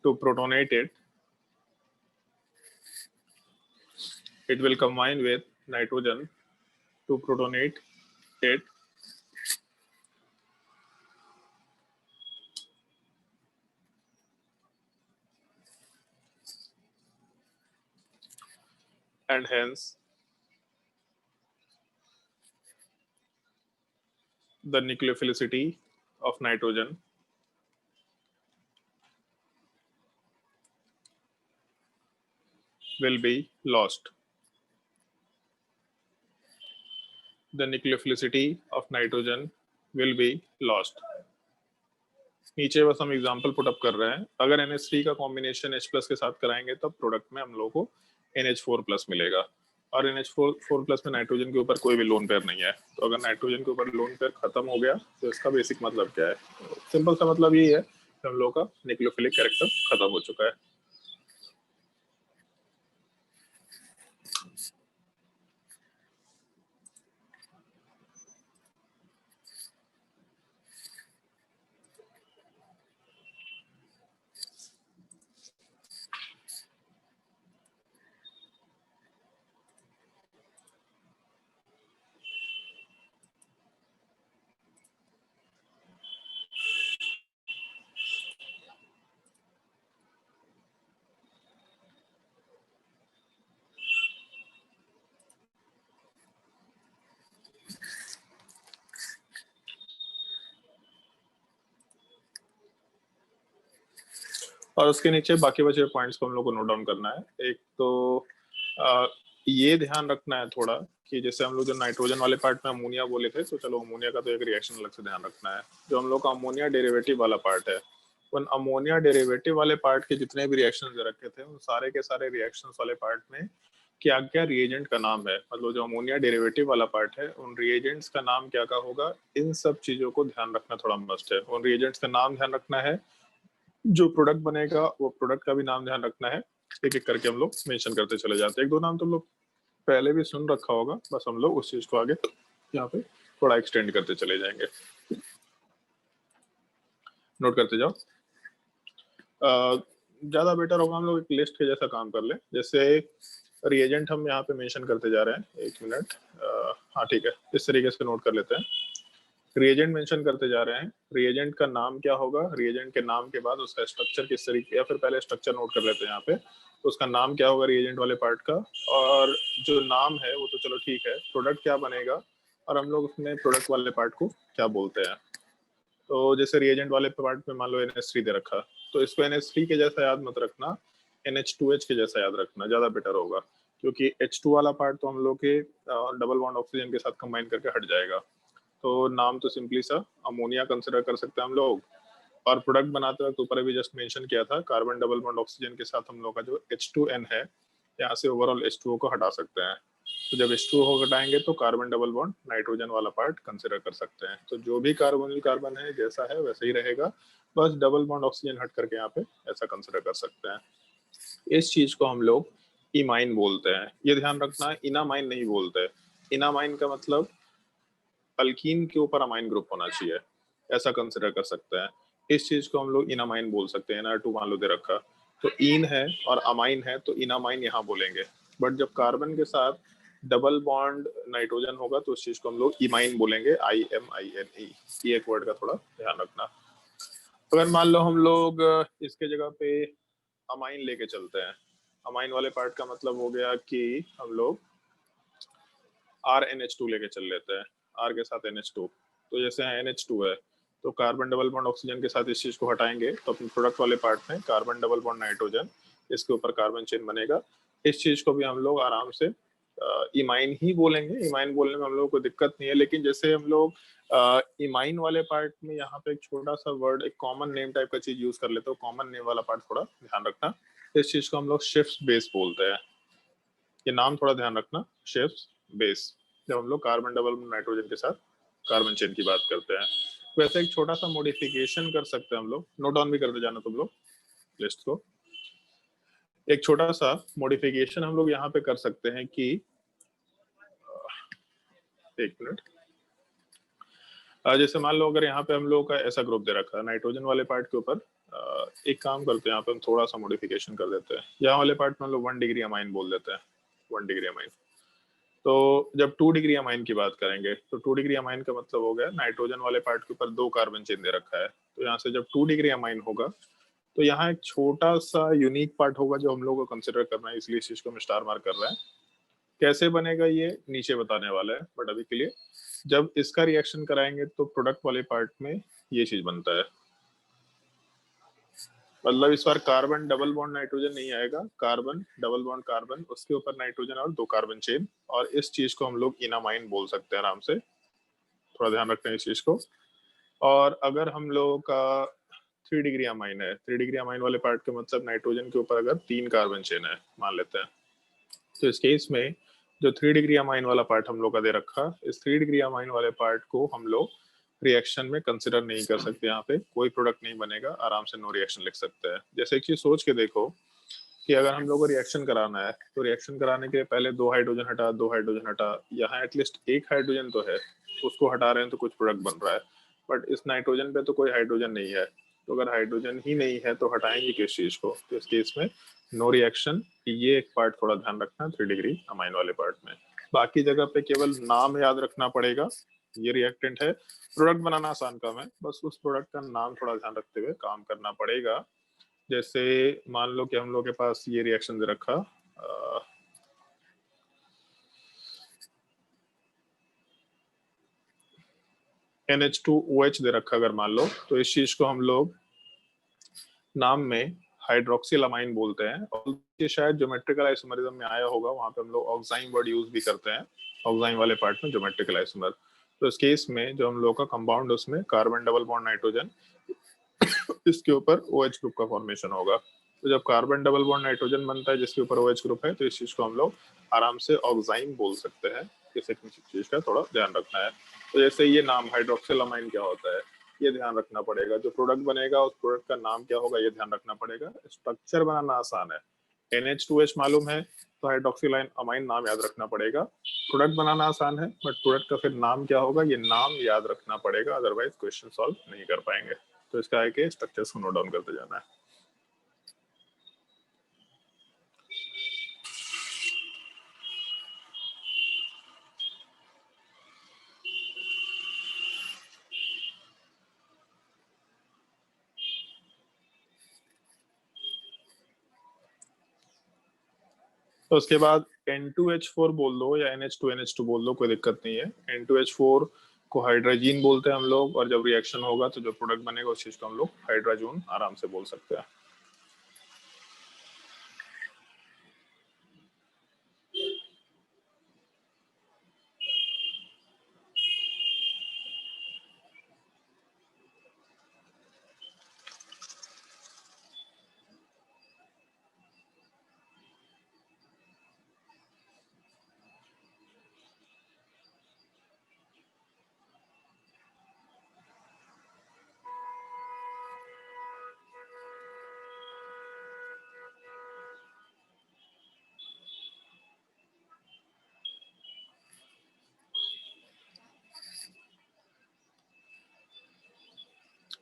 to protonate it. It will combine with nitrogen to protonate it and hence the nucleophilicity of nitrogen will be lost. The nucleophilicity of nitrogen will be lost. नीचे बस हम example put up कर रहे हैं। अगर NH3 का combination H+ के साथ कराएंगे तब प्रोडक्ट में हम लोगों को NH4+ मिलेगा, और NH4+ में नाइट्रोजन के ऊपर कोई भी लोन पेयर नहीं है। तो अगर नाइट्रोजन के ऊपर लोन पेयर खत्म हो गया तो इसका बेसिक मतलब क्या है, सिंपल सा मतलब यही है कि हम लोगों का न्यूक्लियोफिलिक कैरेक्टर खत्म हो चुका है। और उसके नीचे बाकी बचे पॉइंट्स को हम लोग को नोट डाउन करना है। एक तो ये ध्यान रखना है थोड़ा कि जैसे हम लोग जो नाइट्रोजन वाले पार्ट में अमोनिया बोले थे, तो चलो अमोनिया का तो एक रिएक्शन अलग से ध्यान रखना है। जो हम लोग का अमोनिया डेरिवेटिव वाला पार्ट है, उन अमोनिया डेरिवेटिव वाले पार्ट के जितने भी रिएक्शंस दे रखे थे, उन सारे के सारे रिएक्शंस वाले पार्ट में क्या क्या रिएजेंट का नाम है, मतलब जो अमोनिया डेरिवेटिव वाला पार्ट है उन रिएजेंट्स का नाम क्या क्या होगा, इन सब चीजों को ध्यान रखना थोड़ा मस्ट है। उन रिएजेंट्स का नाम ध्यान रखना है, जो प्रोडक्ट बनेगा वो प्रोडक्ट का भी नाम ध्यान रखना है। एक एक करके हम लोग मेंशन करते चले जाते हैं। एक दो नाम तो हम लोग पहले भी सुन रखा होगा, बस हम लोग उस चीज को आगे यहाँ पे थोड़ा एक्सटेंड करते चले जाएंगे। नोट करते जाओ। ज्यादा बेटर होगा हम लोग एक लिस्ट के जैसा काम कर ले। जैसे रिएजेंट हम यहाँ पे मेंशन करते जा रहे हैं, 1 मिनट। हाँ ठीक है, इस तरीके से नोट कर लेते हैं। रिएजेंट मेंशन करते जा रहे हैं, रिएजेंट का नाम क्या होगा, रिएजेंट के नाम के बाद उसका स्ट्रक्चर किस तरीके, या फिर पहले स्ट्रक्चर नोट कर लेते हैं यहाँ पे, तो उसका नाम क्या होगा रिएजेंट वाले पार्ट का, और जो नाम है वो तो चलो ठीक है, प्रोडक्ट क्या बनेगा और हम लोग उसमें प्रोडक्ट वाले पार्ट को क्या बोलते हैं। तो जैसे रिएजेंट वाले पार्ट में मान लो NH3 दे रखा, तो इसको NH3 के जैसा याद मत रखना, NH2H के जैसा याद रखना, ज्यादा बेटर होगा, क्योंकि H2 वाला पार्ट तो हम लोग के डबल बॉन्ड ऑक्सीजन के साथ कंबाइन करके हट जाएगा। तो नाम तो सिंपली सा अमोनिया कंसिडर कर सकते हैं हम लोग, और प्रोडक्ट बनाते वक्त ऊपर भी जस्ट मेंशन किया था, कार्बन डबल बॉन्ड ऑक्सीजन के साथ हम लोग का जो H2N है, यहाँ से ओवरऑल H2O को हटा सकते हैं। तो जब H2O हटाएंगे तो कार्बन डबल बॉन्ड नाइट्रोजन वाला पार्ट कंसिडर कर सकते हैं। तो जो भी कार्बन है जैसा है वैसे ही रहेगा, बस डबल बॉन्ड ऑक्सीजन हट करके यहाँ पे ऐसा कंसिडर कर सकते हैं। इस चीज को हम लोग इमाइन बोलते हैं। ये ध्यान रखना, इनामाइन नहीं बोलते। इनामाइन का मतलब अल्कीन के ऊपर अमाइन ग्रुप होना चाहिए, ऐसा कंसिडर कर सकते हैं। इस चीज को हम लोग इनामाइन बोल सकते हैं। NR2 मान लो दे रखा, तो इन है और अमाइन है तो इनामाइन यहाँ बोलेंगे। बट जब कार्बन के साथ डबल बॉन्ड नाइट्रोजन होगा तो उस चीज को हम लोग इमाइन बोलेंगे, IMINE। ये एक वर्ड का थोड़ा ध्यान रखना। अगर मान लो हम लोग इसके जगह पे अमाइन लेके चलते हैं, अमाइन वाले पार्ट का मतलब हो गया कि हम लोग RNH2 लेके चल लेते हैं, R के साथ NH2। तो जैसे NH2 है तो कार्बन डबल बॉन्ड ऑक्सीजन के साथ इस चीज को हटाएंगे तो अपने प्रोडक्ट वाले पार्ट में कार्बन डबल बॉन्ड नाइट्रोजन, इसके ऊपर कार्बन चेन बनेगा। इस चीज को भी हम लोग आराम से इमाइन ही बोलेंगे। इमाइन बोलने में हम लोग को दिक्कत नहीं है, लेकिन जैसे हम लोग इमाइन वाले पार्ट में यहाँ पे एक छोटा सा वर्ड, एक कॉमन नेम टाइप का चीज यूज कर लेते हो, कॉमन नेम वाला पार्ट थोड़ा ध्यान रखना। इस चीज को हम लोग शिफ्ट बेस बोलते हैं। ये नाम थोड़ा ध्यान रखना, शिफ्ट बेस, जब हम लोग कार्बन डबल नाइट्रोजन के साथ कार्बन चेन की बात करते हैं। वैसे एक छोटा सा मॉडिफिकेशन कर सकते हैं हम लोग, नोट डाउन भी करते जाना तुम लोग लिस्ट को। एक छोटा सा मॉडिफिकेशन हम लोग यहाँ पे कर सकते हैं कि 1 मिनट। जैसे मान लो अगर यहाँ पे हम लोग का ऐसा ग्रुप दे रखा है नाइट्रोजन वाले पार्ट के ऊपर, एक काम करते हैं यहाँ पे हम थोड़ा सा मॉडिफिकेशन कर देते हैं। यहाँ वाले पार्ट में हम लोग 1 डिग्री अमाइन बोल देते हैं, 1 डिग्री अमाइन। तो जब 2 डिग्री अमाइन की बात करेंगे तो 2 डिग्री अमाइन का मतलब हो गया नाइट्रोजन वाले पार्ट के ऊपर 2 कार्बन चेन दे रखा है, तो यहाँ से जब 2 डिग्री अमाइन होगा तो यहाँ एक छोटा सा यूनिक पार्ट होगा जो हम लोग को कंसिडर करना है, इसलिए इस चीज को हम स्टार मार्क कर रहे हैं। कैसे बनेगा ये नीचे बताने वाला है, बट अभी के लिए जब इसका रिएक्शन कराएंगे तो प्रोडक्ट वाले पार्ट में ये चीज बनता है। मतलब इस बार कार्बन डबल बॉन्ड नाइट्रोजन नहीं आएगा, कार्बन डबल बॉन्ड कार्बन, उसके ऊपर नाइट्रोजन और 2 कार्बन चेन, और इस चीज को हम लोग इनामाइन बोल सकते हैं आराम से। थोड़ा ध्यान रखते हैं इस चीज को। और अगर हम लोगों का 3 डिग्री अमाइन है, 3 डिग्री अमाइन वाले पार्ट का मतलब नाइट्रोजन के ऊपर अगर 3 कार्बन चेन है मान लेते हैं, तो इस केस में जो 3 डिग्री अमाइन वाला पार्ट हम लोग का दे रखा, इस 3 डिग्री अमाइन वाले पार्ट को हम लोग रिएक्शन में कंसिडर नहीं कर सकते। यहाँ पे कोई प्रोडक्ट नहीं बनेगा, आराम से नो रिएक्शन लिख सकते हैं। जैसे एक चीज सोच के देखो कि अगर हम लोग को रिएक्शन कराना है तो रिएक्शन कराने के लिए पहले 2 हाइड्रोजन हटा, 2 हाइड्रोजन हटा, यहाँ एटलीस्ट 1 हाइड्रोजन तो है, उसको हटा रहे हैं तो कुछ प्रोडक्ट बन रहा है। बट इस नाइट्रोजन पे तो कोई हाइड्रोजन नहीं है, तो अगर हाइड्रोजन ही नहीं है तो हटाएंगे किस चीज को, तो इस केस में नो रिएक्शन। ये एक पार्ट थोड़ा ध्यान रखना 3 डिग्री अमाइन वाले पार्ट में। बाकी जगह पे केवल नाम याद रखना पड़ेगा। ये रिएक्टेंट है, प्रोडक्ट बनाना आसान काम है, बस उस प्रोडक्ट का नाम थोड़ा ध्यान रखते हुए काम करना पड़ेगा। जैसे मान लो कि हम लोग के पास ये रिएक्शन दे रखा, NH2OH दे रखा अगर मान लो, तो इस चीज को हम लोग नाम में हाइड्रोक्सिलामाइन बोलते हैं। और ये शायद ज्योमेट्रिकल आइसोमरिज्म में आया होगा, वहां पे हम लोग ऑक्साइन वर्ड यूज भी करते हैं, ऑक्साइन वाले पार्ट में ज्योमेट्रिकल आइसोमर। तो इस केस में जो हम लोग का कंपाउंड उसमें कार्बन डबल बॉन्ड नाइट्रोजन, इसके ऊपर OH ग्रुप का फॉर्मेशन होगा। तो जब कार्बन डबल बॉन्ड नाइट्रोजन बनता है जिसके ऊपर OH ग्रुप है, तो इस चीज को हम लोग आराम से ऑक्साइन बोल सकते हैं। इस चीज का थोड़ा ध्यान रखना है। तो जैसे ये नाम हाइड्रोक्सिलामाइन क्या होता है, ये ध्यान रखना पड़ेगा। जो प्रोडक्ट बनेगा उस प्रोडक्ट का नाम क्या होगा, ये ध्यान रखना पड़ेगा। स्ट्रक्चर बनाना आसान है, NH2H मालूम है तो हाइड्रोक्सिलामाइन नाम याद रखना पड़ेगा। प्रोडक्ट बनाना आसान है, बट प्रोडक्ट का फिर नाम क्या होगा ये नाम याद रखना पड़ेगा, अदरवाइज क्वेश्चन सॉल्व नहीं कर पाएंगे। तो इसका है कि स्ट्रक्चर्स को नोट डाउन करते जाना है। तो उसके बाद N2H4 बोल दो या NH2NH2 बोल दो, कोई दिक्कत नहीं है। N2H4 को हाइड्रोजीन बोलते हैं हम लोग, और जब रिएक्शन होगा तो जो प्रोडक्ट बनेगा उस चीज को हम लोग हाइड्रोजन आराम से बोल सकते हैं।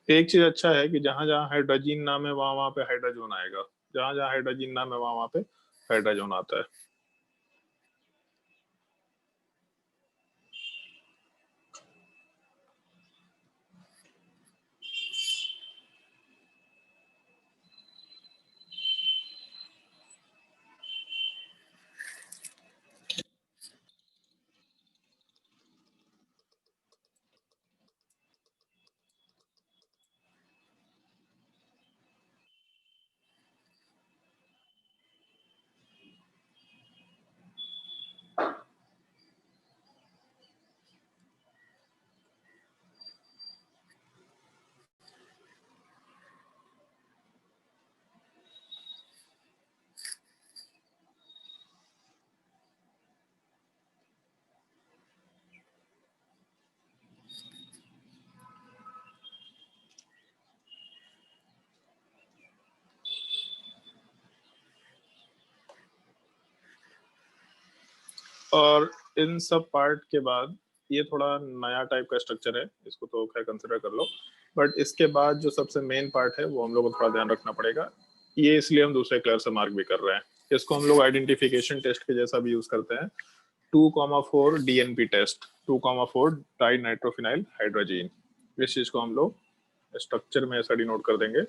एक चीज अच्छा है कि जहां जहां हाइड्रोजन नाम है वहां वहां पे हाइड्रोजन आएगा, जहां जहां हाइड्रोजन नाम है वहां वहां पे हाइड्रोजन आता है। और इन सब पार्ट के बाद ये थोड़ा नया टाइप का स्ट्रक्चर है, इसको तो खैर कंसिडर कर लो। बट इसके बाद जो सबसे मेन पार्ट है वो हम लोग को थोड़ा ध्यान रखना पड़ेगा। ये इसलिए हम दूसरे कलर से मार्क भी कर रहे हैं। इसको हम लोग आइडेंटिफिकेशन टेस्ट के जैसा भी यूज करते हैं। 2,4 DNP test, 2,4 di nitrophenyl hydrazine. इस चीज को हम लोग स्ट्रक्चर में ऐसा डिनोट कर देंगे।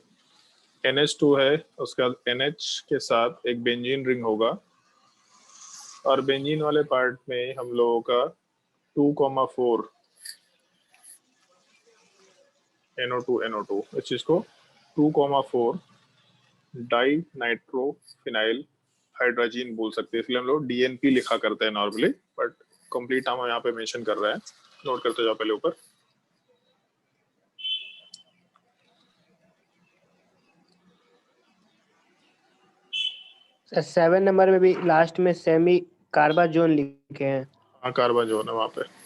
NH2 है, उसके बाद NH के साथ एक बेंजीन रिंग होगा, और बेंजीन वाले पार्ट में हम लोगों का 2,4 NO2 इस चीज को 2,4 डाई नाइट्रोफिनाइल हाइड्रोजीन बोल सकते हैं। इसलिए हम लोग DNP लिखा करते हैं नॉर्मली, बट कंप्लीट हम यहाँ पे मेंशन कर रहे हैं। नोट करते जाओ पहले ऊपर। सर 7 नंबर में भी लास्ट में सेमी कार्बाजोन लिखे हैं। हाँ, कार्बाजोन है वहाँ पे।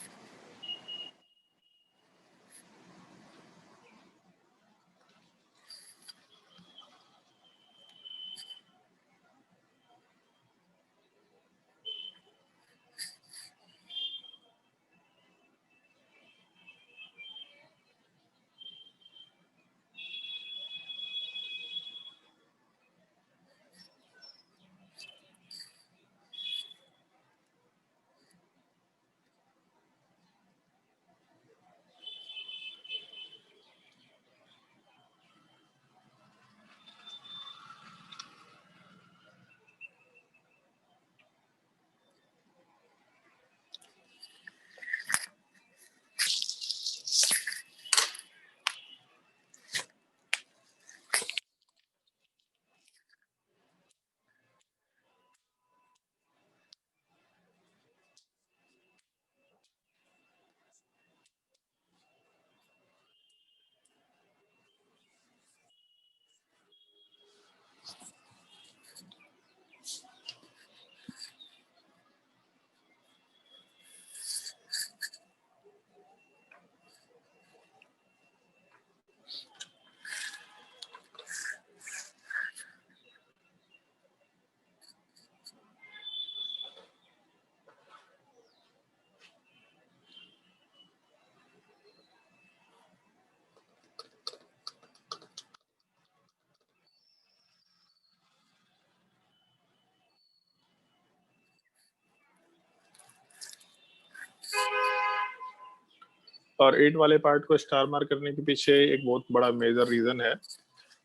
और 8 वाले पार्ट को स्टार मार्क करने के पीछे एक बहुत बड़ा मेजर रीजन है,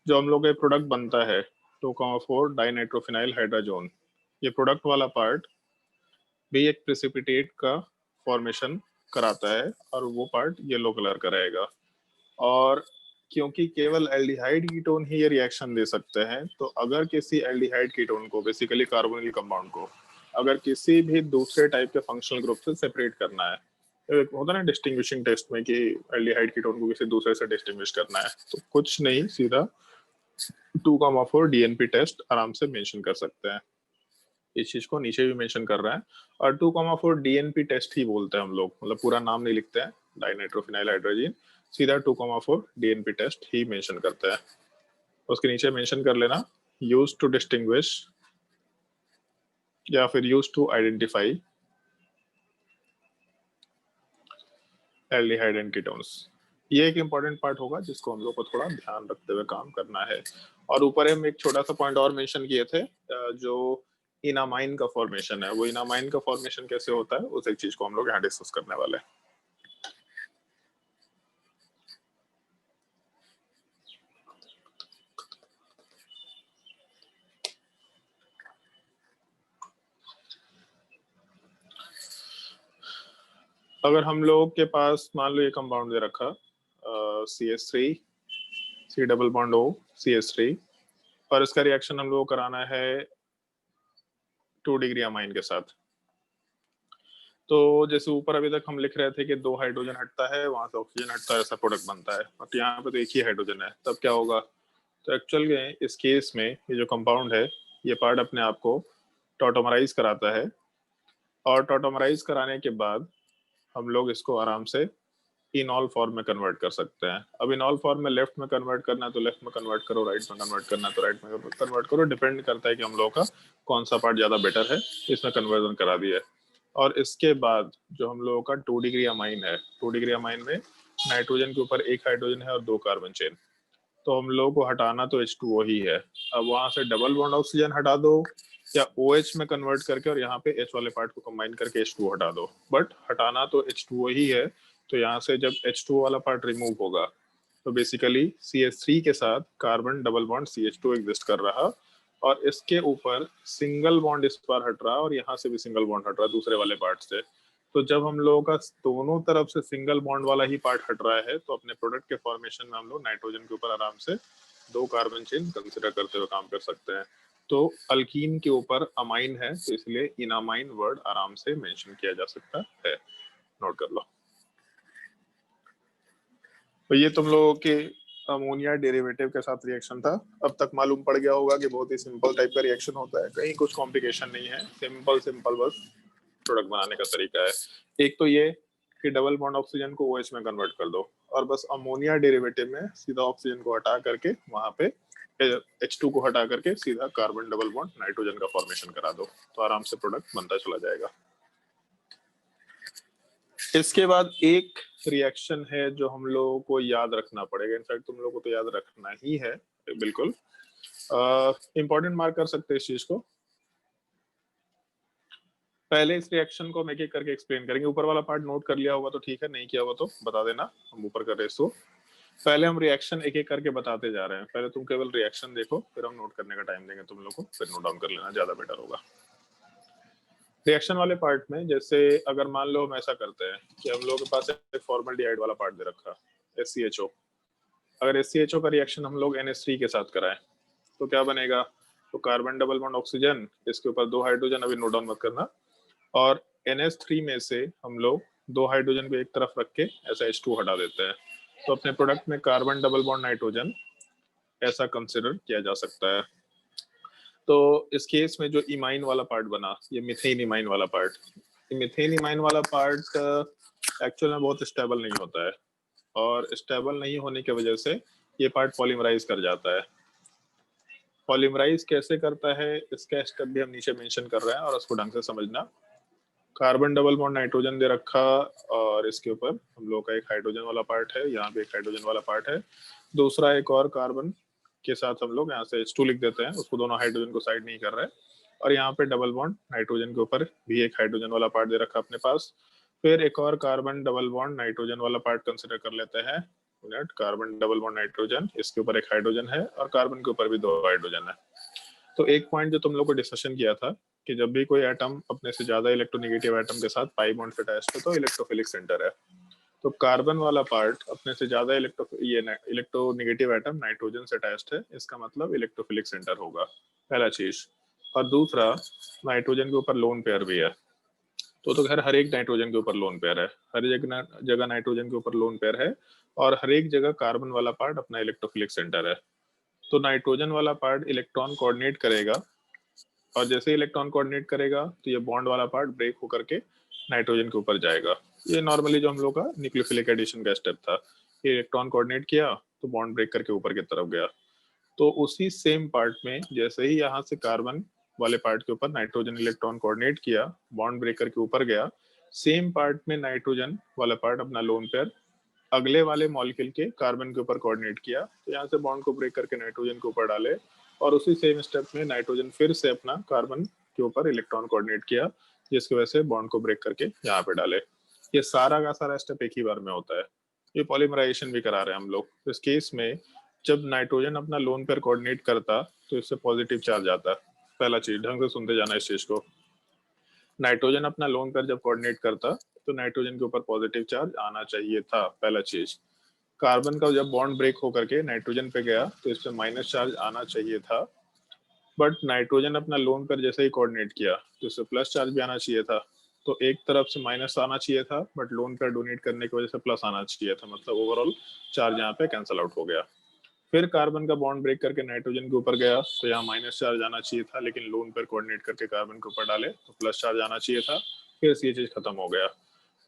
जो हम लोग का प्रोडक्ट बनता है 2,4 डाइनाइट्रोफिनाइल हाइड्राजोन। ये प्रोडक्ट वाला पार्ट भी एक प्रेसिपिटेट का फॉर्मेशन कराता है और वो पार्ट येलो कलर का रहेगा। और क्योंकि केवल एल्डिहाइड कीटोन ही ये रिएक्शन दे सकते हैं, तो अगर किसी एल्डिहाइड कीटोन को, बेसिकली कार्बोनिल कंपाउंड को, अगर किसी भी दूसरे टाइप के फंक्शनल ग्रुप से सेपरेट करना है, तो एक होता है ना डिस्टिंग्विशिंग टेस्ट में कि एल्डिहाइड कीटोन को किसी दूसरे से डिस्टिंग्विश करना है, तो कुछ नहीं, सीधा 2,4 डीएनपी टेस्ट आराम से मेंशन कर सकते हैं। इस चीज को नीचे भी मेंशन कर रहा है, और 2,4 डीएनपी टेस्ट ही बोलते हैं हम लोग, मतलब पूरा नाम नहीं लिखते हैं डाइनाइट्रोफिनाइल हाइड्रोजन, सीधा 2,4 डीएनपी टेस्ट ही मेंशन करते हैं। उसके नीचे मेंशन कर लेना यूज टू डिस्टिंग्विश या फिर use to identify aldehyde and ketones. ये एक इंपॉर्टेंट पार्ट होगा जिसको हम लोग को थोड़ा ध्यान रखते हुए काम करना है। और ऊपर हम एक छोटा सा पॉइंट और मेंशन किए थे, जो इनामाइन का फॉर्मेशन है। वो इनामाइन का फॉर्मेशन कैसे होता है, उस एक चीज को हम लोग यहाँ डिस्कस करने वाले हैं। अगर हम लोग के पास मान लो ये कंपाउंड दे रखा CH3 C double bond O CH3, और इसका रिएक्शन हम लोग को कराना है 2 डिग्री अमाइन के साथ। तो जैसे ऊपर अभी तक हम लिख रहे थे कि 2 हाइड्रोजन हटता है, वहां से ऑक्सीजन हटता है, ऐसा प्रोडक्ट बनता है, बट यहाँ पे तो एक ही हाइड्रोजन है, तब क्या होगा? तो एक्चुअल में इस केस में ये जो कंपाउंड है, ये पार्ट अपने आप को टॉटोमराइज कराता है, और टॉटोमराइज कराने के बाद हम लोग इसको आराम से इनॉल फॉर्म में कन्वर्ट कर सकते हैं। अब इनॉल फॉर्म में लेफ्ट में कन्वर्ट करना है तो लेफ्ट में कन्वर्ट करो, राइट में कन्वर्ट करना है तो राइट में कन्वर्ट करो, डिपेंड करता है कि हम लोगों का कौन सा पार्ट ज्यादा बेटर है, इसमें कन्वर्जन करा दिया है। और इसके बाद जो हम लोगों का 2 डिग्री अमाइन है, 2 डिग्री अमाइन में नाइट्रोजन के ऊपर 1 हाइड्रोजन है और 2 कार्बन चेन, तो हम लोग को हटाना तो H2O ही है। अब वहां से डबल बॉन्ड ऑक्सीजन हटा दो या OH में कन्वर्ट करके और यहाँ पे H वाले पार्ट को कंबाइन करके H2O हटा दो, बट हटाना तो H2O ही है। तो यहाँ से जब H2O वाला पार्ट रिमूव होगा तो बेसिकली CH3 के साथ carbon double bond CH2 exist कर रहा, और इसके ऊपर सिंगल बॉन्ड इस बार हट रहा, और यहाँ से भी सिंगल बॉन्ड हट रहा दूसरे वाले पार्ट से। तो जब हम लोगों का दोनों तरफ से सिंगल बॉन्ड वाला ही पार्ट हट रहा है, तो अपने प्रोडक्ट के फॉर्मेशन में हम लोग नाइट्रोजन के ऊपर आराम से 2 कार्बन चेन कंसिडर करते हुए काम कर सकते हैं। तो अल्कीन के ऊपर अमाइन है, तो इसलिए इनामाइन वर्ड आराम से मेंशन किया जा सकता है, नोट कर लो। तो ये तुम लोगों के अमोनिया डेरिवेटिव के साथ रिएक्शन था। अब तक मालूम पड़ गया होगा कि बहुत ही सिंपल टाइप का रिएक्शन होता है, कहीं कुछ कॉम्प्लिकेशन नहीं है, सिंपल बस प्रोडक्ट बनाने का तरीका है। एक तो ये कि डबल बॉन्ड ऑक्सीजन को OH में कन्वर्ट कर दो, और बस अमोनिया डेरिवेटिव में सीधा ऑक्सीजन को हटा करके वहां पे H2 को हटा करके सीधा कार्बन डबल बॉन्ड नाइट्रोजन का फॉर्मेशन करा दो, तो आराम से प्रोडक्ट बनता चला जाएगा। इसके बाद एक रिएक्शन है जो हम लोगों को याद रखना पड़ेगा, इनफैक्ट तुम लोगों को तो याद रखना ही है, बिल्कुल इंपॉर्टेंट मार्क कर सकते हैं इस चीज को। पहले इस रिएक्शन को हम एक एक करके एक्सप्लेन करेंगे। ऊपर वाला पार्ट नोट कर लिया होगा तो ठीक है, नहीं किया हुआ तो बता देना, हम ऊपर कर रहे हैं इसको। पहले हम रिएक्शन एक एक करके बताते जा रहे हैं, पहले तुम केवल रिएक्शन देखो, फिर हम नोट करने का टाइम देंगे तुम लोग को, फिर नोट डाउन कर लेना, ज्यादा बेटर होगा। रिएक्शन वाले पार्ट में जैसे अगर मान लो हम ऐसा करते हैं कि हम लोगों के पास एक फॉर्मल्डिहाइड वाला पार्ट दे रखा SCHO, अगर SCHO का रिएक्शन हम लोग NH3 के साथ कराएं तो क्या बनेगा? तो कार्बन डबल बॉन्ड ऑक्सीजन, इसके ऊपर 2 हाइड्रोजन, अभी नोट डाउन मत करना, और NH3 में से हम लोग 2 हाइड्रोजन को एक तरफ रख के ऐसा H2 हटा देते हैं, तो अपने प्रोडक्ट में कार्बन डबल बॉन्ड नाइट्रोजन ऐसा कंसिडर किया जा सकता है। तो इस केस में जो इमाइन वाला पार्ट बना, ये मिथेन इमाइन वाला पार्ट, मिथेन इमाइन वाला पार्ट एक्चुअल में बहुत स्टेबल नहीं होता है, और स्टेबल नहीं होने की वजह से ये पार्ट पॉलीमराइज कर जाता है। पॉलीमराइज कैसे करता है इसका स्टेप भी हम नीचे मेंशन कर रहे हैं, और उसको ढंग से समझना। कार्बन डबल बॉन्ड नाइट्रोजन दे रखा, और इसके ऊपर हम लोग का एक हाइड्रोजन वाला पार्ट है, यहाँ पे एक हाइड्रोजन वाला पार्ट है, दूसरा एक और कार्बन के साथ हम लोग यहाँ से H2 लिख देते हैं, उसको दोनों हाइड्रोजन को साइड नहीं कर रहे हैं, और यहाँ पे डबल बॉन्ड नाइट्रोजन के ऊपर भी एक हाइड्रोजन वाला पार्ट दे रखा अपने पास। फिर एक और कार्बन डबल बॉन्ड नाइट्रोजन वाला पार्ट कंसिडर कर लेते हैं। कार्बन डबल बॉन्ड नाइट्रोजन, इसके ऊपर एक हाइड्रोजन है और कार्बन के ऊपर भी 2 हाइड्रोजन है। तो एक पॉइंट जो तुम लोग को डिस्कशन किया था कि जब भी कोई एटम अपने से ज्यादा इलेक्ट्रोनेगेटिव एटम के साथ पाई बॉन्ड से अटैच्ड है तो इलेक्ट्रोफिलिक सेंटर है। तो कार्बन वाला पार्ट अपने से ज्यादा इलेक्ट्रोनेगेटिव एटम नाइट्रोजन से अटैच्ड है, इसका मतलब इलेक्ट्रोफिलिक सेंटर होगा, पहला चीज। और दूसरा, नाइट्रोजन के ऊपर लोन पेयर भी है। तो हर एक नाइट्रोजन के ऊपर लोन पेयर है, हर जगह नाइट्रोजन के ऊपर लोन पेयर है, और हर एक जगह कार्बन वाला पार्ट अपना इलेक्ट्रोफिलिक सेंटर है। तो नाइट्रोजन वाला पार्ट इलेक्ट्रॉन कोऑर्डिनेट करेगा, और जैसे इलेक्ट्रॉन कोऑर्डिनेट करेगा तो ये बॉन्ड वाला पार्ट ब्रेक होकर के नाइट्रोजन के ऊपर जाएगा। ये नॉर्मली जो हम लोग का न्यूक्लियोफिलिक एडिशन का स्टेप था, ये इलेक्ट्रॉन कोऑर्डिनेट किया तो बॉन्ड ब्रेक करके ऊपर की तरफ गया। तो उसी सेम पार्ट में जैसे ही यहाँ से कार्बन वाले पार्ट के ऊपर नाइट्रोजन इलेक्ट्रॉन कोऑर्डिनेट किया, बॉन्ड ब्रेक करके ऊपर गया, सेम पार्ट में नाइट्रोजन वाला पार्ट अपना लोन पेयर अगले वाले मॉलिक्यूल के कार्बन के ऊपर कोऑर्डिनेट किया, तो यहाँ से बॉन्ड को ब्रेक करके नाइट्रोजन के ऊपर डाले, और उसी सेम स्टेप में नाइट्रोजन फिर से अपना कार्बन के ऊपर इलेक्ट्रॉन कोऑर्डिनेट किया, जिसकी वजह से बॉन्ड को ब्रेक करके यहाँ पे डाले। ये सारा का सारा स्टेप एक ही बार में होता है। ये पॉलीमराइजेशन भी करा रहे हैं हम लोग। इस केस में जब नाइट्रोजन अपना लोन पेयर कोऑर्डिनेट करता तो इससे पॉजिटिव चार्ज आता है। पहला चीज, ढंग से सुनते जाना इस चीज को। नाइट्रोजन अपना लोन पेयर जब कोऑर्डिनेट करता तो नाइट्रोजन के ऊपर पॉजिटिव चार्ज आना चाहिए था, पहला चीज। कार्बन का जब बॉन्ड ब्रेक होकर के नाइट्रोजन पे गया तो इस पे माइनस चार्ज आना चाहिए था, बट नाइट्रोजन अपना लोन पेयर जैसे ही कोऑर्डिनेट किया तो इससे प्लस चार्ज भी आना चाहिए था। तो एक तरफ से माइनस आना चाहिए था, बट लोन पेयर डोनेट करने की वजह से प्लस आना चाहिए था, मतलब ओवरऑल चार्ज यहाँ पे कैंसिल आउट हो गया। फिर कार्बन का बॉन्ड ब्रेक करके नाइट्रोजन के ऊपर गया तो यहाँ माइनस चार्ज आना चाहिए था, लेकिन लोन पेयर कोऑर्डिनेट करके कार्बन के ऊपर डाले तो प्लस चार्ज आना चाहिए था। फिर ये चीज खत्म हो गया।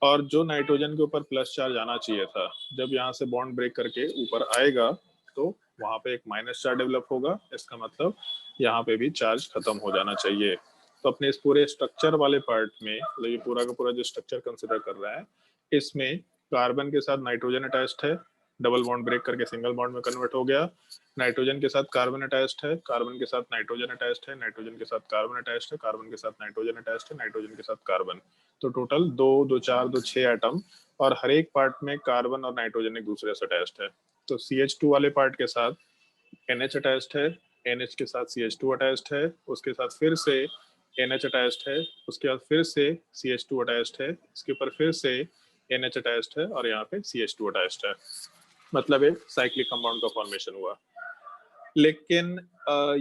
और जो नाइट्रोजन के ऊपर प्लस चार्ज आना चाहिए था, जब यहाँ से बॉन्ड ब्रेक करके ऊपर आएगा तो वहां पे एक माइनस चार्ज डेवलप होगा, इसका मतलब यहाँ पे भी चार्ज खत्म हो जाना चाहिए। तो अपने इस पूरे स्ट्रक्चर वाले पार्ट में, मतलब ये पूरा का पूरा जो स्ट्रक्चर कंसिडर कर रहा है, इसमें कार्बन के साथ नाइट्रोजन अटैच्ड है, डबल बॉन्ड ब्रेक करके सिंगल बॉन्ड में कन्वर्ट हो गया। नाइट्रोजन के साथ कार्बन अटैच्ड है, कार्बन के साथ नाइट्रोजन अटैच्ड है, नाइट्रोजन के साथ कार्बन अटैच्ड है, कार्बन के साथ नाइट्रोजन अटैच्ड है, नाइट्रोजन के साथ कार्बन। तो टोटल 2 2 4 2 6 एटम, और हर एक पार्ट में कार्बन और नाइट्रोजन एक दूसरे से अटैच्ड है। तो CH2 वाले पार्ट के साथ NH अटैच्ड है, NH के साथ CH2 अटैच्ड है, उसके साथ फिर से NH अटैच्ड है, उसके बाद फिर से CH2 अटैच्ड है, इसके ऊपर फिर से NH अटैच्ड है, और यहाँ पे CH2 अटैच्ड है। मतलब एक साइक्लिक कंपाउंड का फॉर्मेशन हुआ। लेकिन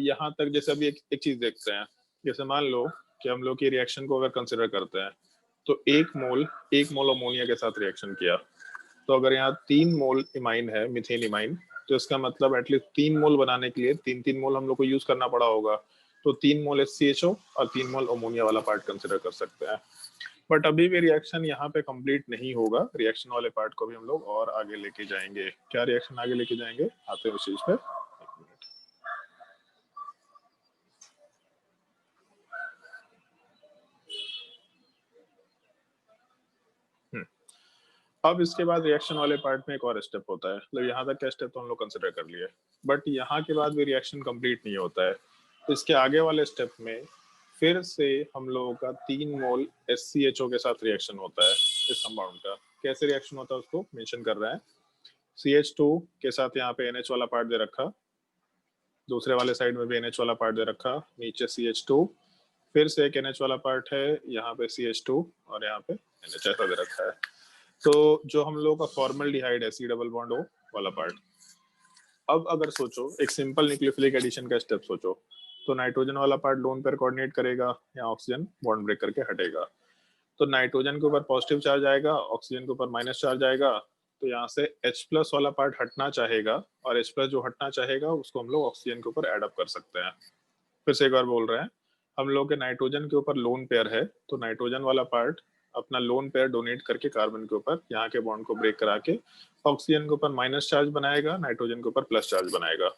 यहाँ तक जैसे अभी एक चीज देखते हैं, जैसे मान लो कि हम लोग की रिएक्शन को अगर कंसिडर करते हैं तो एक मोल अमोनिया के साथ रिएक्शन किया, तो अगर यहाँ 3 मोल इमाइन है, मिथेन इमाइन, तो इसका मतलब एटलीस्ट 3 मोल बनाने के लिए 3 मोल हम लोग को यूज करना पड़ा होगा। तो 3 मोल HCHO और 3 मोल अमोनिया वाला पार्ट कंसिडर कर सकते हैं। बट अभी भी रिएक्शन यहाँ पे कंप्लीट नहीं होगा, रिएक्शन वाले पार्ट को भी हम लोग और आगे लेके जाएंगे। क्या रिएक्शन आगे लेके जाएंगे, आते हैं उस चीज पे। अब इसके बाद रिएक्शन वाले पार्ट में एक और स्टेप होता है, मतलब यहाँ तक का स्टेप तो हम लोग कंसिडर कर लिए, बट यहाँ के बाद भी रिएक्शन कंप्लीट नहीं होता है। तो इसके आगे वाले स्टेप में फिर से हम लोगों का 3 मोल HCHO के साथ रिएक्शन होता है इस कंपाउंड का। कैसे रिएक्शन होता है उसको मेंशन कर रहे हैं। CH2 के साथ यहाँ पे NH वाला पार्ट दे रखा, दूसरे वाले साइड में भी NH वाला पार्ट दे रखा, नीचे CH2, फिर से एक NH वाला पार्ट है, यहाँ पे CH2, और यहाँ पे NH ऐसा दे रखा है। तो जो हम लोग का फॉर्मल्डिहाइड है, C डबल बॉन्ड O वाला पार्ट। अब अगर सोचो एक सिंपल न्यूक्लियोफिलिक एडिशन का स्टेप सोचो, तो नाइट्रोजन वाला पार्ट लोन पेयर कोऑर्डिनेट करेगा, यहाँ ऑक्सीजन बॉन्ड ब्रेक करके हटेगा, तो नाइट्रोजन के ऊपर पॉजिटिव चार्ज आएगा, ऑक्सीजन के ऊपर माइनस चार्ज आएगा। तो यहाँ से H+ वाला पार्ट हटना चाहेगा, और H+ जो हटना चाहेगा उसको हम लोग ऑक्सीजन के ऊपर एड अप कर सकते हैं। फिर से एक बार बोल रहे हैं, हम लोग के नाइट्रोजन के ऊपर लोन पेयर है, तो नाइट्रोजन वाला पार्ट अपना लोन पेयर डोनेट करके कार्बन के ऊपर यहाँ के बॉन्ड को ब्रेक करा के ऑक्सीजन के ऊपर माइनस चार्ज बनाएगा, नाइट्रोजन के ऊपर प्लस चार्ज बनाएगा।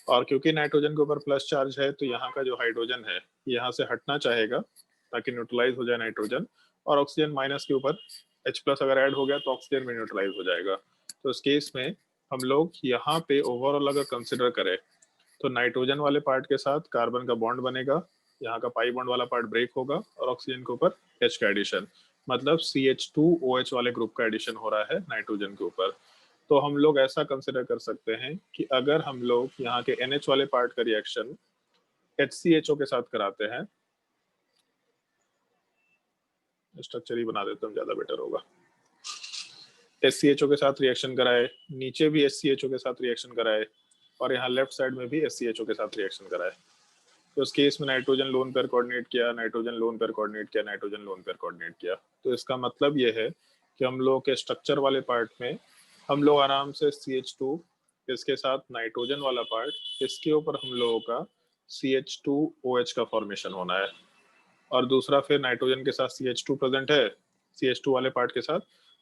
और क्योंकि नाइट्रोजन के ऊपर प्लस चार्ज है तो यहाँ का जो हाइड्रोजन है यहाँ से हटना चाहेगा ताकि न्यूट्रलाइज हो जाए नाइट्रोजन, और ऑक्सीजन माइनस के ऊपर H+ अगर ऐड हो गया तो ऑक्सीजन भी न्यूट्रलाइज हो जाएगा। तो इस केस में हम लोग यहाँ पे ओवरऑल अगर कंसिडर करें तो नाइट्रोजन वाले पार्ट के साथ कार्बन का बॉन्ड बनेगा, यहाँ का पाई बॉन्ड वाला पार्ट ब्रेक होगा, और ऑक्सीजन के ऊपर H का एडिशन। मतलब CH2OH वाले ग्रुप का एडिशन हो रहा है नाइट्रोजन के ऊपर। तो हम लोग ऐसा कंसिडर कर सकते हैं कि अगर हम लोग यहाँ के NH वाले पार्ट का रिएक्शन HCHO के साथ कराते हैं, स्ट्रक्चर ही बना देते हैं ज्यादा बेटर होगा, HCHO के साथ रिएक्शन कराए, नीचे भी HCHO के साथ रिएक्शन कराए और यहाँ लेफ्ट साइड में भी HCHO के साथ रिएक्शन कराए, तो उस केस में नाइट्रोजन लोन पेयर कोऑर्डिनेट किया, नाइट्रोजन लोन पेयर कोऑर्डिनेट किया, नाइट्रोजन लोन पेयर कोऑर्डिनेट किया। तो इसका मतलब ये है कि हम लोग के स्ट्रक्चर वाले पार्ट में हम लोग आराम से CH2 इसके साथ नाइट्रोजन वाला पार्ट, इसके ऊपर हम लोगों का CH2OH का फॉर्मेशन होना है, और दूसरा फिर नाइट्रोजन के साथ CH2 प्रेजेंट है, CH2 वाले पार्ट के साथ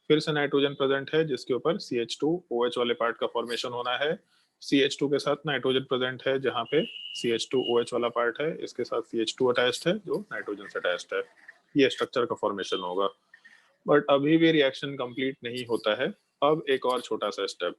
फिर से नाइट्रोजन प्रेजेंट है जिसके ऊपर CH2OH वाले पार्ट का फॉर्मेशन होना है, CH2 के साथ नाइट्रोजन प्रेजेंट है जहाँ पे CH2OH वाला पार्ट है, इसके साथ CH2 अटैच्ड है जो नाइट्रोजन से अटैच्ड है। ये स्ट्रक्चर का फॉर्मेशन होगा। बट अभी भी रिएक्शन कंप्लीट नहीं होता है। अब एक और छोटा सा स्टेप,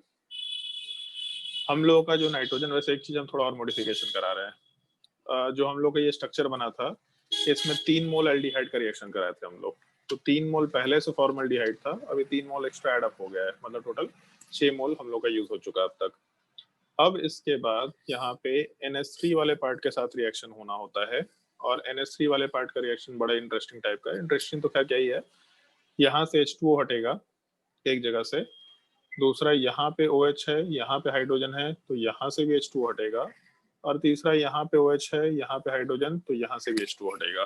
हम लोगों का जो नाइट्रोजन, वैसे एक चीज हम थोड़ा और मॉडिफिकेशन करा रहे हैं। जो हम लोग का ये स्ट्रक्चर बना था, इसमें 3 मोल एल्डिहाइड का रिएक्शन कराए थे हम लोग। तो 3 मोल पहले से फॉर्मल्डिहाइड था, अभी 3 मोल एक्स्ट्रा एड अप हो गया है, मतलब टोटल 6 मोल हम लोग का यूज हो चुका है अब तक। अब इसके बाद यहाँ पे NH3 वाले पार्ट के साथ रिएक्शन होना होता है, और NH3 वाले पार्ट का रिएक्शन बड़ा इंटरेस्टिंग टाइप का है। इंटरेस्टिंग तो क्या ही है, यहाँ से H2O हटेगा एक जगह से, दूसरा यहाँ पे OH है, यहाँ पे हाइड्रोजन है तो यहाँ से भी H2O हटेगा, और तीसरा यहाँ पे OH है, यहाँ पे हाइड्रोजन तो यहाँ से भी H2O हटेगा।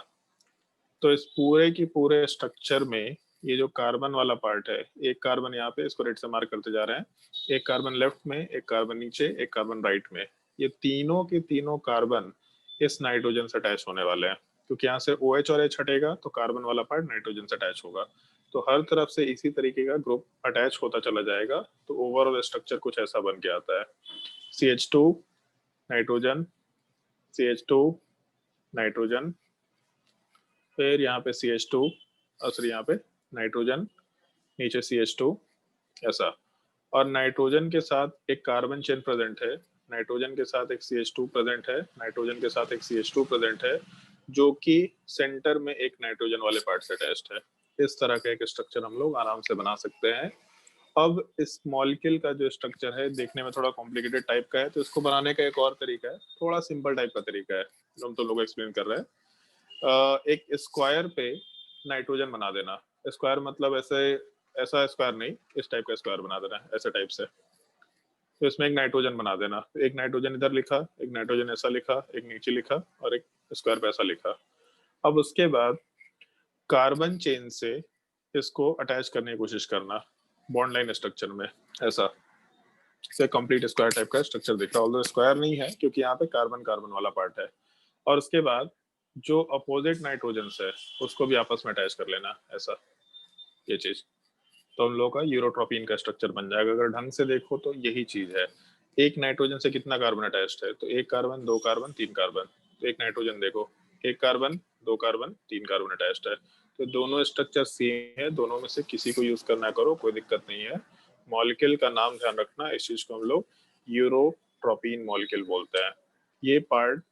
तो इस पूरे की पूरे स्ट्रक्चर में ये जो कार्बन वाला पार्ट है, एक कार्बन यहाँ पे, इसको रेड से मार्क करते जा रहे हैं, एक कार्बन लेफ्ट में, एक कार्बन नीचे, एक कार्बन राइट में, ये तीनों के तीनों कार्बन इस नाइट्रोजन से अटैच होने वाले हैं, क्योंकि यहाँ से OH और H हटेगा तो कार्बन वाला पार्ट नाइट्रोजन से अटैच होगा। तो हर तरफ से इसी तरीके का ग्रुप अटैच होता चला जाएगा, तो ओवरऑल स्ट्रक्चर कुछ ऐसा बन के आता है। CH2 नाइट्रोजन, CH2 नाइट्रोजन, फिर यहाँ पे CH2 और फिर यहाँ पे नाइट्रोजन, नीचे CH2, ऐसा। और नाइट्रोजन के साथ एक कार्बन चेन प्रेजेंट है, नाइट्रोजन के साथ एक CH2 प्रेजेंट है, नाइट्रोजन के साथ एक CH2 प्रेजेंट है, जो कि सेंटर में एक नाइट्रोजन वाले पार्ट से अटैच्ड है। इस तरह का एक स्ट्रक्चर हम लोग आराम से बना सकते हैं। अब इस मॉलिक्यूल का जो स्ट्रक्चर है देखने में थोड़ा कॉम्प्लिकेटेड टाइप का है, तो इसको बनाने का एक और तरीका है, थोड़ा सिंपल टाइप का तरीका है जो हम तो लोग एक्सप्लेन कर रहे हैं। एक स्क्वायर पे नाइट्रोजन बना देना। स्क्वायर मतलब ऐसे, ऐसा स्क्वायर नहीं, इस टाइप का स्क्वायर बना देना, ऐसे टाइप से। तो इसमें एक नाइट्रोजन बना देना, एक नाइट्रोजन इधर लिखा, एक नाइट्रोजन ऐसा लिखा, एक नीचे लिखा, और एक स्क्वायर पे ऐसा लिखा। अब उसके बाद कार्बन चेन से इसको अटैच करने की कोशिश करना बॉन्ड लाइन स्ट्रक्चर में, ऐसा से कंप्लीट स्क्वायर टाइप का स्ट्रक्चर दिख रहा है, ऑल्दो स्क्वायर नहीं है क्योंकि यहाँ पे कार्बन कार्बन वाला पार्ट है। और उसके बाद जो अपोजिट नाइट्रोजन है उसको भी आपस में अटैच कर लेना, ऐसा, ये चीज। तो हम लोग का यूरोट्रोपिन का स्ट्रक्चर बन जाएगा। अगर ढंग से देखो तो यही चीज है। एक नाइट्रोजन से कितना कार्बन अटैच्ड है, तो एक कार्बन, दो कार्बन, तीन कार्बन। तो एक नाइट्रोजन देखो, एक कार्बन, दो कार्बन, तीन कार्बन अटैच्ड है। तो दोनों स्ट्रक्चर सेम है, दोनों में से किसी को यूज करना करो, कोई दिक्कत नहीं है। मॉलिक्यूल का नाम ध्यान रखना, इस चीज को हम लोग यूरोट्रोपिन मॉलिक्यूल बोलते हैं। ये पार्ट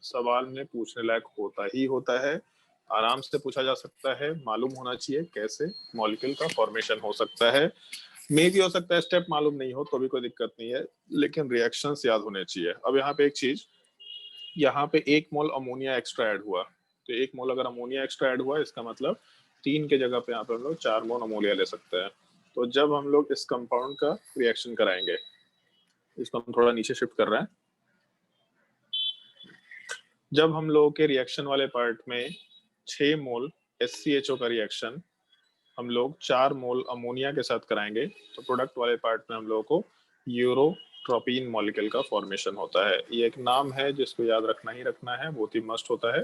सवाल में पूछने लायक होता ही होता है, आराम से पूछा जा सकता है, मालूम होना चाहिए कैसे मॉलिक्यूल का फॉर्मेशन हो सकता है। मे भी हो सकता है स्टेप मालूम नहीं हो तो भी कोई दिक्कत नहीं है, लेकिन रिएक्शंस याद होने चाहिए। अब यहाँ पे एक चीज, यहाँ पे 1 मोल अमोनिया एक्स्ट्रा ऐड हुआ, तो 1 मोल अगर अमोनिया एक्स्ट्रा ऐड हुआ इसका मतलब 3 के जगह पे यहाँ पे हम लोग 4 मोल अमोनिया ले सकते हैं। तो जब हम लोग इस कंपाउंड का रिएक्शन कराएंगे, इसको हम थोड़ा नीचे शिफ्ट कर रहे हैं, जब हम लोगों के रिएक्शन वाले पार्ट में 6 मोल HCHO का रिएक्शन हम लोग 4 मोल अमोनिया के साथ कराएंगे, तो प्रोडक्ट वाले पार्ट में हम लोगों को यूरोट्रोपिन मॉलिक्यूल का फॉर्मेशन होता है। ये एक नाम है जिसको याद रखना ही रखना है, बहुत ही मस्त होता है,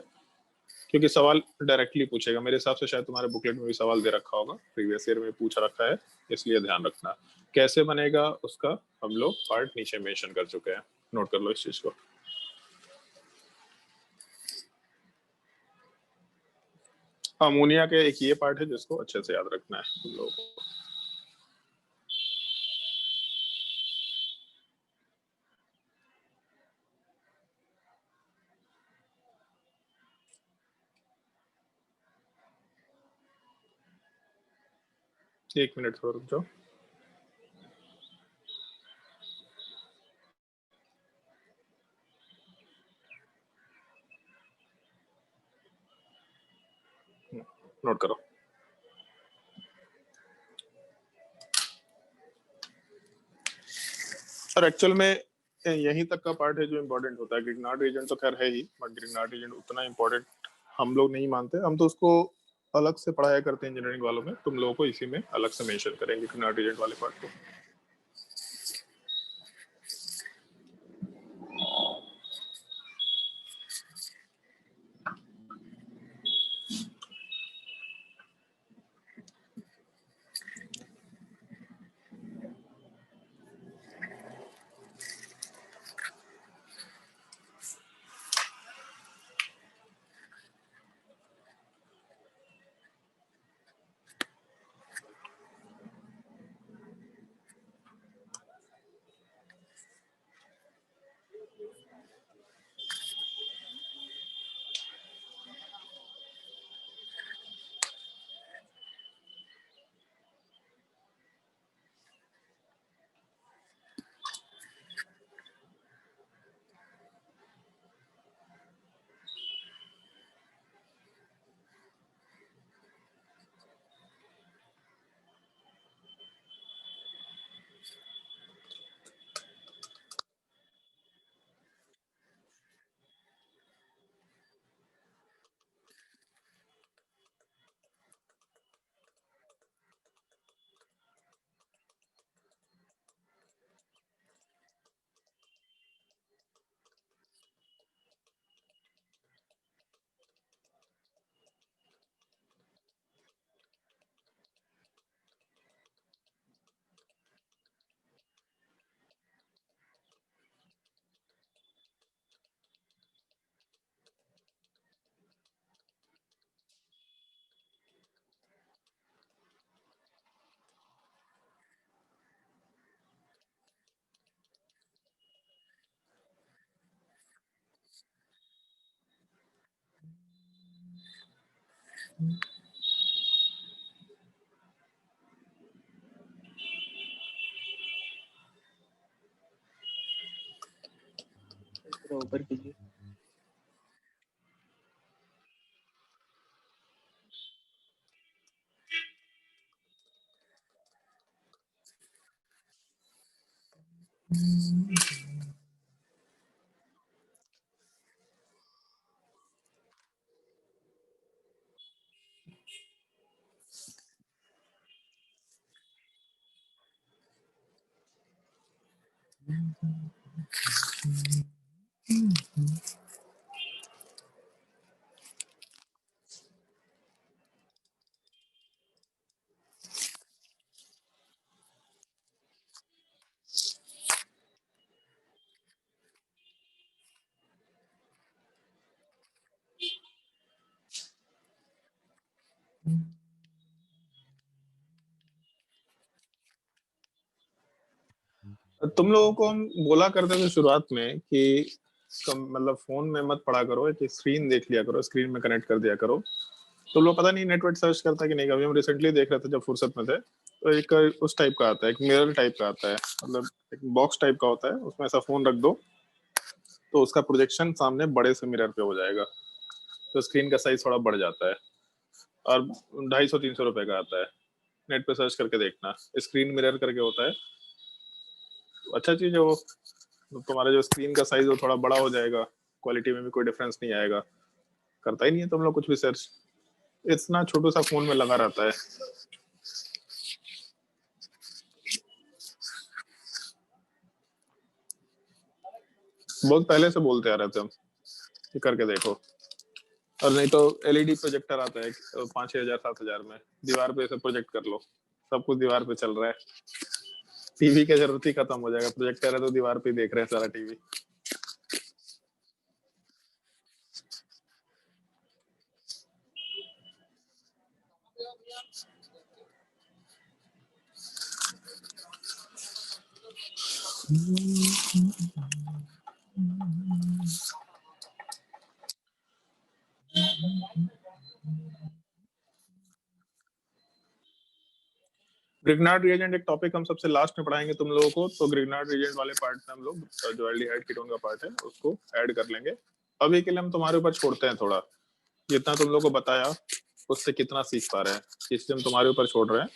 क्योंकि सवाल डायरेक्टली पूछेगा। मेरे हिसाब से शायद तुम्हारे बुकलेट में भी सवाल दे रखा होगा, प्रीवियस ईयर में पूछा रखा है, इसलिए ध्यान रखना। कैसे बनेगा उसका हम लोग पार्ट नीचे मेंशन कर चुके हैं, नोट कर लो इस चीज को। अमोनिया के एक ये पार्ट है जिसको अच्छे से याद रखना है तुम लोगों को। एक मिनट थोड़ा रुक जाओ। नोट करो। और एक्चुअल में यहीं तक का पार्ट है जो इम्पोर्टेंट होता है। ग्रिग्नार्ड रीजन तो खैर है ही, बट ग्रिग्नार्ड रीजन उतना इम्पोर्टेंट हम लोग नहीं मानते। हम तो उसको अलग से पढ़ाया करते हैं इंजीनियरिंग वालों में। तुम लोगों को इसी में अलग से मेंशन करेंगे ग्रिग्नार्ड रीजन वाले पार्ट को। थोड़ा ऊपर कीजिए। तुम लोगों को हम बोला करते थे शुरुआत में कि मतलब फोन में मत पढ़ा करो, एक स्क्रीन देख लिया करो, स्क्रीन में कनेक्ट कर दिया करो। तो लोग पता नहीं नेटवर्क सर्च करता कि नहीं। अभी हम रिसेंटली देख रहे थे जब फुर्सत में थे, तो एक उस टाइप का आता है, एक मिरर टाइप का आता है, मतलब एक बॉक्स टाइप का होता है। उसमें ऐसा फोन रख दो तो उसका प्रोजेक्शन सामने बड़े से मिरर पे हो जाएगा, तो स्क्रीन का साइज थोड़ा बढ़ जाता है। और 250-300 रुपए का आता है। नेट पे सर्च करके देखना, स्क्रीन मिरर करके होता है। अच्छा चीज है वो। तुम्हारा जो स्क्रीन का साइज वो थोड़ा बड़ा हो जाएगा, क्वालिटी में भी कोई डिफरेंस नहीं आएगा। करता ही नहीं है तुम लोग कुछ भी सर्च, इतना छोटू सा फोन में लगा रहता है। बहुत पहले से बोलते आ रहे थे हम कि करके देखो। और नहीं तो एलईडी प्रोजेक्टर आता है 5,000-7,000 में, दीवार पे ऐसे प्रोजेक्ट कर लो। सब कुछ दीवार पे चल रहा है, टीवी की जरूरत ही खत्म हो जाएगा। प्रोजेक्टर है तो दीवार पे देख रहे हैं सारा टीवी। ग्रिग्नार्ड रिएजेंट एक टॉपिक हम सबसे लास्ट में पढ़ाएंगे तुम लोगों को, तो ग्रिग्नार्ड रिएजेंट वाले पार्ट में हम लोग जो एल्डिहाइड कीटोन का पार्ट है उसको ऐड कर लेंगे। अभी के लिए हम तुम्हारे ऊपर छोड़ते हैं थोड़ा, जितना तुम लोगों को बताया उससे कितना सीख पा रहे हैं, इसलिए हम तुम्हारे ऊपर छोड़ रहे हैं।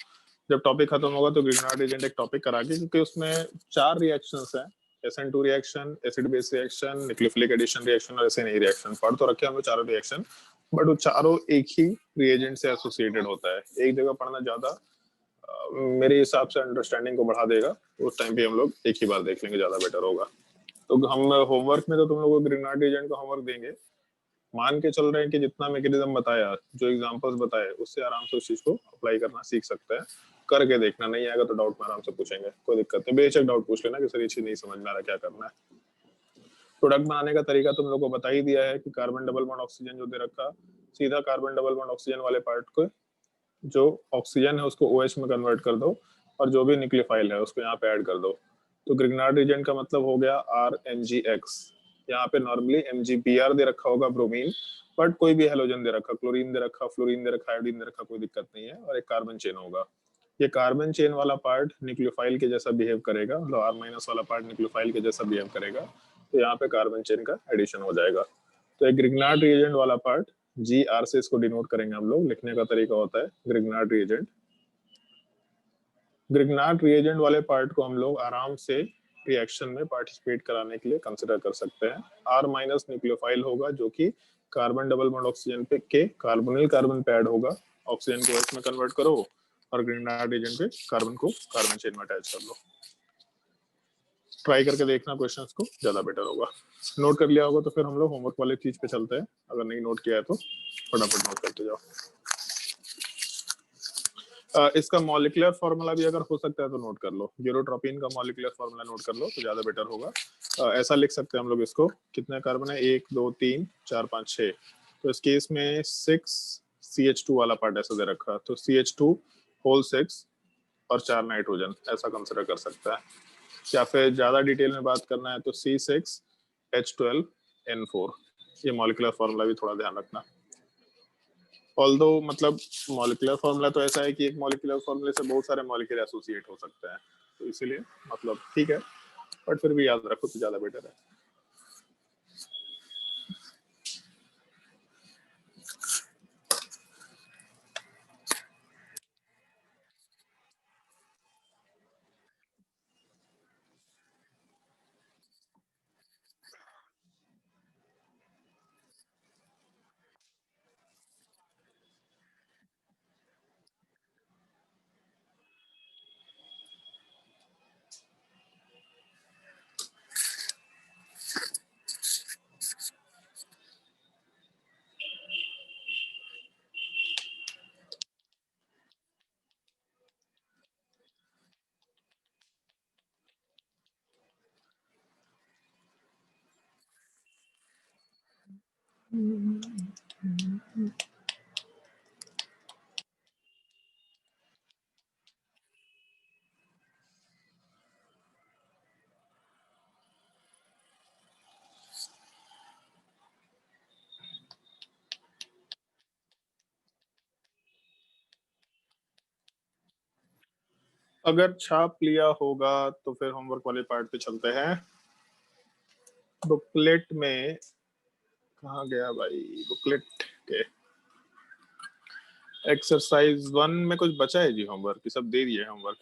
जब टॉपिक खत्म होगा तो ग्रिग्नार्ड रिएजेंट एक टॉपिक कराके, क्योंकि उसमें 4 रिएक्शंस हैं, SN2 reaction, acid base reaction, nucleophilic addition reaction और SN रिएक्शन। पढ़ तो रखे हमें चारों रिएक्शन, बट वो चारों एक ही रिएजेंट से एसोसिएटेड होता है। एक जगह पढ़ना ज्यादा मेरे हिसाब से अंडरस्टैंडिंग को बढ़ा देगा, उस टाइम पे हम लोग एक ही बार देख लेंगे, ज्यादा बेटर होगा। तो हम होमवर्क में तो तुम लोगों को ग्रिग्नार्ड रिएजेंट का होमवर्क देंगे, मान के चल रहे हैं कि जितना मैकेनिज्म बताया, जो एग्जांपल्स बताए, उससे आराम से उस चीज को अप्लाई करना सीख सकते हैं। करके देखना, नहीं आएगा तो डाउट में आराम से पूछेंगे, कोई दिक्कत नहीं, बेशक डाउट पूछ लेना कि सर ये चीज नहीं समझ में आ रहा, क्या करना है। प्रोडक्ट बनाने का तरीका तुम लोग को बता ही दिया है कि कार्बन डबल बॉन्ड ऑक्सीजन जो दे रखा, सीधा कार्बन डबल बॉन्ड ऑक्सीजन वाले पार्ट को, जो ऑक्सीजन है उसको OH में कन्वर्ट कर दो, और जो भी न्यूक्लियोफाइल है उसको यहाँ पे ऐड कर दो। तो ग्रिग्नार्ड रिएजेंट का मतलब हो गया RNGX। यहाँ पे नॉर्मली MgBr दे रखा होगा ब्रोमीन, बट कोई भी हेलोजन दे रखा, क्लोरीन दे रखा, फ्लोरीन दे रखा, आयोडीन दे रखा, कोई दिक्कत नहीं है, और एक कार्बन चेन होगा। ये कार्बन चेन वाला पार्ट न्यूक्लियोफाइल के जैसा बिहेव करेगा, मतलब R- वाला पार्ट न्यूक्लियोफाइल के जैसा बिहेव करेगा, तो यहाँ पे कार्बन चेन का एडिशन हो जाएगा। तो एक ग्रिग्नार्ड रिएजेंट वाला पार्ट GR से इसको डिनोट करेंगे हम लोग। लिखने का तरीका होता है ग्रिग्नार्ड रिएजेंट। ग्रिग्नार्ड रिएजेंट वाले पार्ट को हम लोग आराम से रिएक्शन में पार्टिसिपेट कराने के लिए कंसिडर कर सकते हैं। R- न्यूक्लियोफाइल होगा, जो कि कार्बन डबल बॉन्ड ऑक्सीजन पे के कार्बोनिल कार्बन पे ऐड होगा, ऑक्सीजन को OH में कन्वर्ट करो, और ग्रिग्नार्ड रिएजेंट पे कार्बन को कार्बन चेन में अटैच कर लो। ट्राई करके देखना क्वेश्चंस को, ज्यादा बेटर होगा। नोट कर लिया होगा तो फिर हम लोग होमवर्क वाले चीज पे चलते हैं, अगर नहीं नोट किया है तो फटाफट नोट करते जाओ। इसका मॉलिक्यूलर फार्मूला भी अगर हो सकता है तो नोट कर लो, यूरोट्रोपिन का मॉलिक्यूलर फार्मूला नोट कर लो तो ज्यादा बेटर होगा। ऐसा लिख सकते हैं हम लोग इसको, कितने कार्बन है, 1 2 3 4 5 6, तो इस केस में 6 CH2 वाला पार्ट ऐसा दे रखा, तो CH2 होल 6 और 4 नाइट्रोजन, ऐसा कंसिडर कर सकता है। या फिर ज्यादा डिटेल में बात करना है तो C6H12N4, ये मॉलिक्यूलर फार्मूला भी थोड़ा ध्यान रखना। ऑल्दो मतलब मॉलिक्यूलर फार्मूला तो ऐसा है कि एक मॉलिक्यूलर फार्मूले से बहुत सारे मॉलिक्यूल एसोसिएट हो सकते हैं, तो इसीलिए मतलब ठीक है, बट फिर भी याद रखो तो ज्यादा बेटर है। अगर छाप लिया होगा तो फिर होमवर्क वाले पार्ट पे चलते हैं। बुकलेट में कहाँ गया भाई, बुकलेट के एक्सरसाइज 1 में कुछ बचा है जी होमवर्क, सब दे दिए होमवर्क।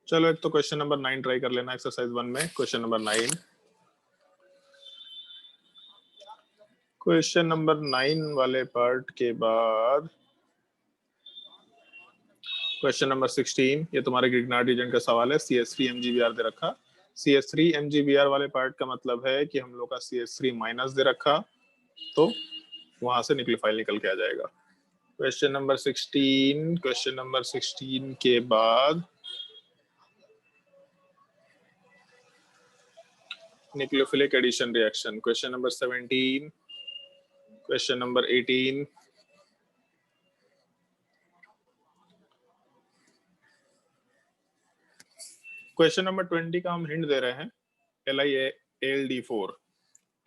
चलो एक तो क्वेश्चन नंबर 9 ट्राई कर लेना एक्सरसाइज 1 में। क्वेश्चन नंबर 9, क्वेश्चन नंबर 9 वाले पार्ट के बाद क्वेश्चन नंबर 16, ये तुम्हारे ग्रिग्नार्ड रिएजेंट का सवाल है। CH3 MgBr दे रखा, CH3 MgBr वाले पार्ट का मतलब है कि हम लोग का CH3 माइनस दे रखा, तो वहां से न्यूक्लियोफाइल निकल के आ जाएगा। क्वेश्चन नंबर 16, क्वेश्चन नंबर 16 के बाद nucleophilic addition reaction, question number 17, question number 18, question number 20 का हम हिंट दे रहे हैं LiAlD4,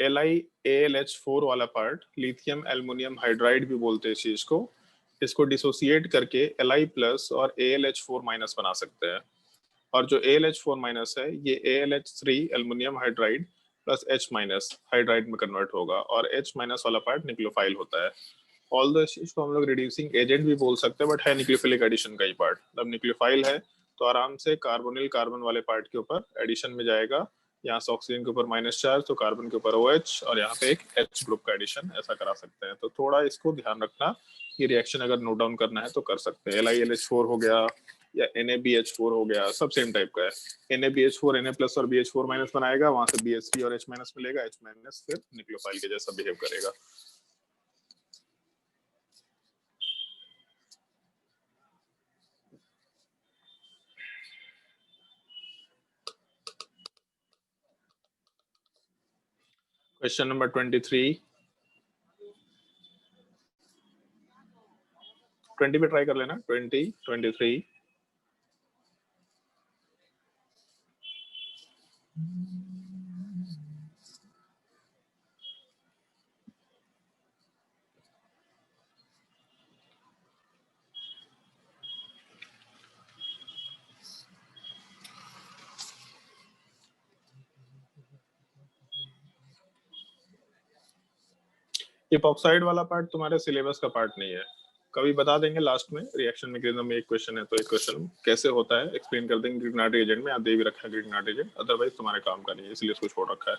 LiAlH4 वाला पार्ट, लिथियम एल्युमिनियम हाइड्राइड भी बोलते हैं इस चीज को, इसको डिसोसिएट करके Li प्लस और AlH4 माइनस बना सकते हैं। और जो AlH4 माइनस है ये AlH3 aluminium hydride plus H minus hydride में कन्वर्ट होगा, और H माइनस वाला पार्ट न्यूक्लियोफाइल होता है। ऑल दो इस चीज को हम लोग रिड्यूसिंग एजेंट भी बोल सकते हैं, बट है न्यूक्लियोफिलिक एडिशन का ही पार्ट। जब न्यूक्लियोफाइल है तो आराम से कार्बोनिल कार्बन वाले पार्ट के ऊपर एडिशन में जाएगा। यहाँ से ऑक्सीजन के ऊपर माइनस चार्ज तो कार्बन के ऊपर OH, और यहाँ पे एक H ग्रुप का एडिशन ऐसा करा सकते हैं। तो थोड़ा इसको ध्यान रखना, ये रिएक्शन अगर नोट डाउन करना है तो कर सकते हैं। LiLH4 हो गया या NaBH4 हो गया, सब सेम टाइप का है। NaBH4 Na प्लस और BH4 माइनस बनाएगा, वहां से BH3 और H माइनस मिलेगा, H माइनस फिर न्यूक्लियोफाइल के जैसा बिहेव करेगा। क्वेश्चन नंबर 23, 20 पे ट्राई कर लेना। 20, 23, इपॉक्साइड वाला पार्ट तुम्हारे सिलेबस का पार्ट नहीं है, कभी बता देंगे लास्ट में रिएक्शन मैकेनिज्म में। एक क्वेश्चन है तो एक क्वेश्चन कैसे होता है एक्सप्लेन कर देंगे। ग्रिग्नार्ड एजेंट में आप दे भी रखा है ग्रिग्नार्ड एजेंट, अदरवाइज तुम्हारे काम का नहीं है, इसलिए इसको छोड़ रखा है।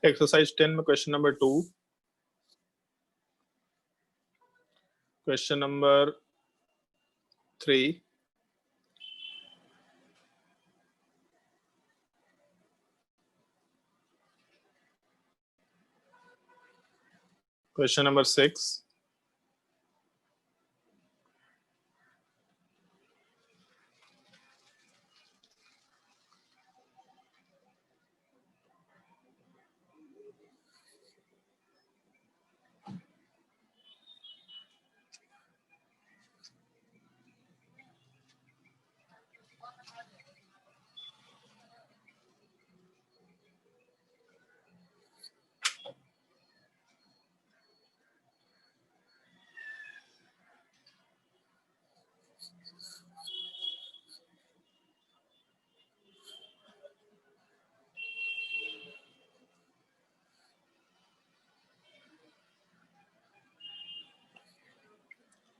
एक्सरसाइज 10 में question number 2, question number 3, question number 6,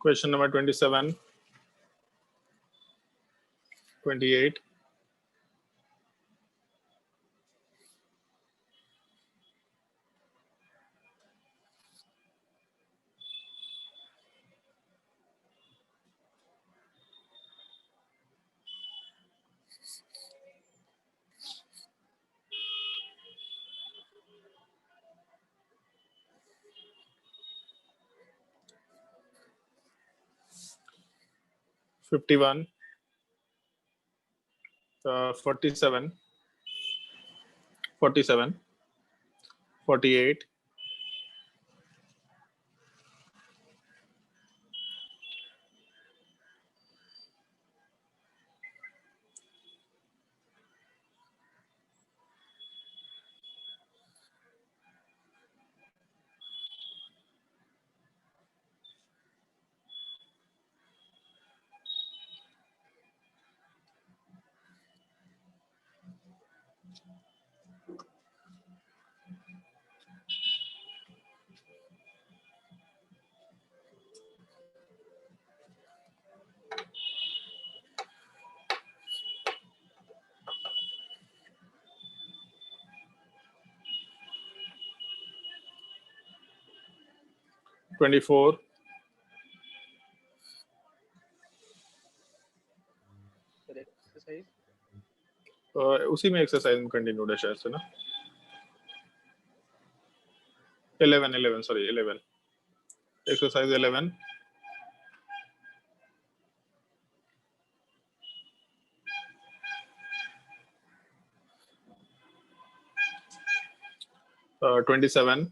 question number 27, 28, 51, 47, 47, 48, 24, sir exercise उसी में एक्सरसाइज में कंटिन्यूड है शायद से ना। 11 sorry 11 exercise 11, uh, 27,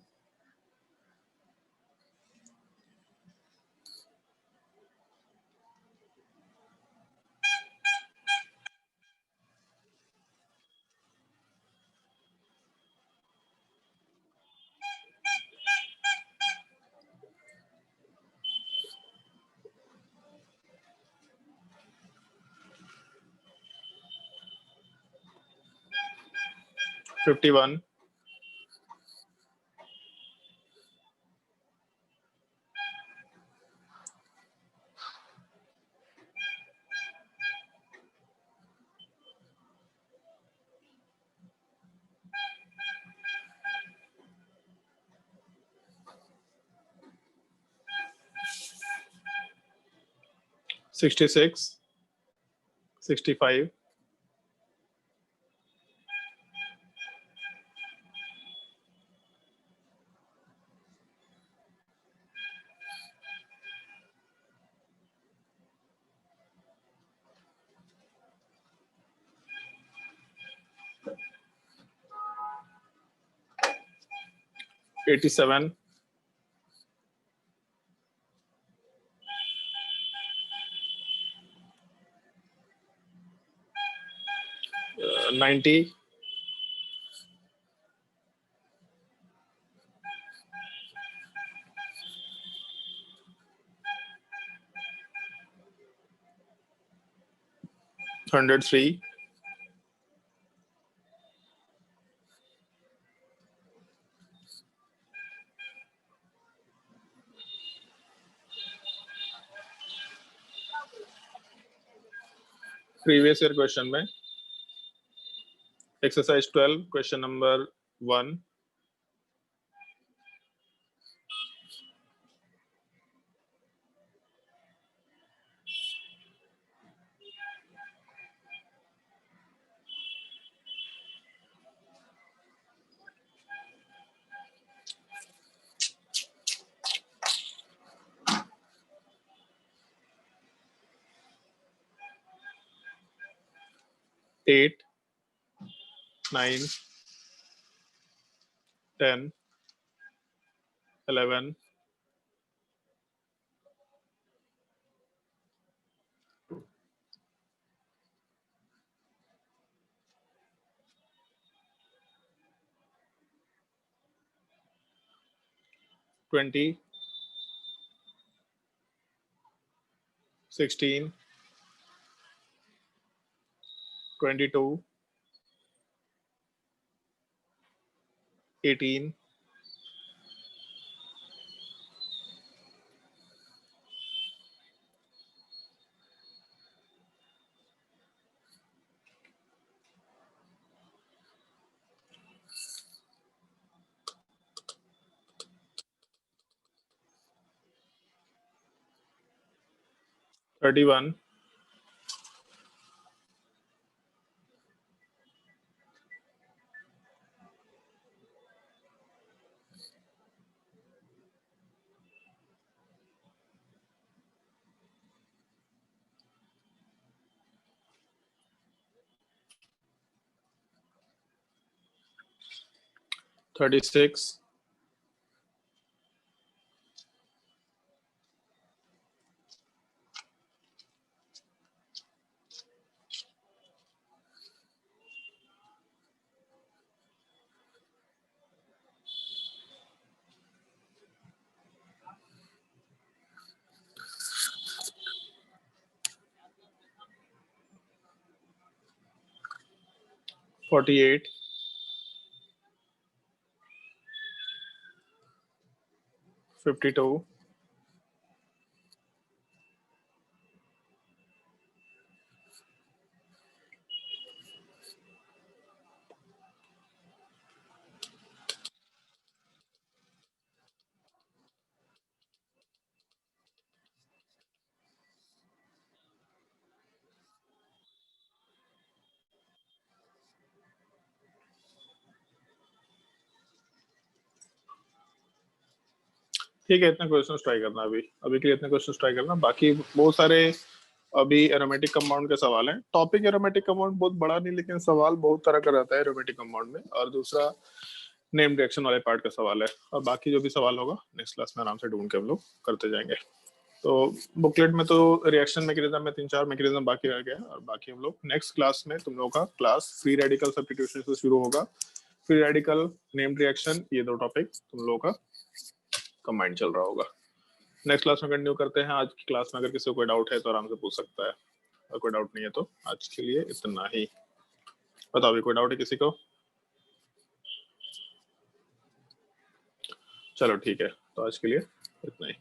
51, 66, 65, 87, 90, 103, previous year question में एक्सरसाइज 12 क्वेश्चन नंबर 1, एट, 9, 10, 11, 20, 16, 22, 18, 31, 32, 36, 48, 52, ठीक है। इतने क्वेश्चन ट्राई करना अभी के लिए इतने क्वेश्चन ट्राई करना। बाकी बहुत सारे अभी एरोमेटिक कंपाउंड के सवाल हैं। टॉपिक एरोमेटिक कंपाउंड बहुत बड़ा नहीं, लेकिन सवाल बहुत तरह का रहता है एरोमेटिक कंपाउंड में। और दूसरा नेम रिएक्शन वाले पार्ट का सवाल है। और बाकी जो भी सवाल होगा नेक्स्ट क्लास में आराम से ढूंढ के हम लोग करते जाएंगे। तो बुकलेट में तो रिएक्शन मैकेनिज्म में 3-4 मैकेनिज्म बाकी रह गए हैं। और बाकी हम लोग नेक्स्ट क्लास में तुम लोगों का क्लास फ्री रेडिकल सब्स्टिट्यूशन से शुरू होगा। फ्री रेडिकल, नेम्ड रिएक्शन, ये दो टॉपिक तुम लोगों का कंबाइंड चल रहा होगा। नेक्स्ट क्लास में कंटिन्यू करते हैं। आज की क्लास में अगर किसी को कोई डाउट है तो आराम से पूछ सकता है, और कोई डाउट नहीं है तो आज के लिए इतना ही। बताओ अभी कोई डाउट है किसी को? चलो ठीक है, तो आज के लिए इतना ही।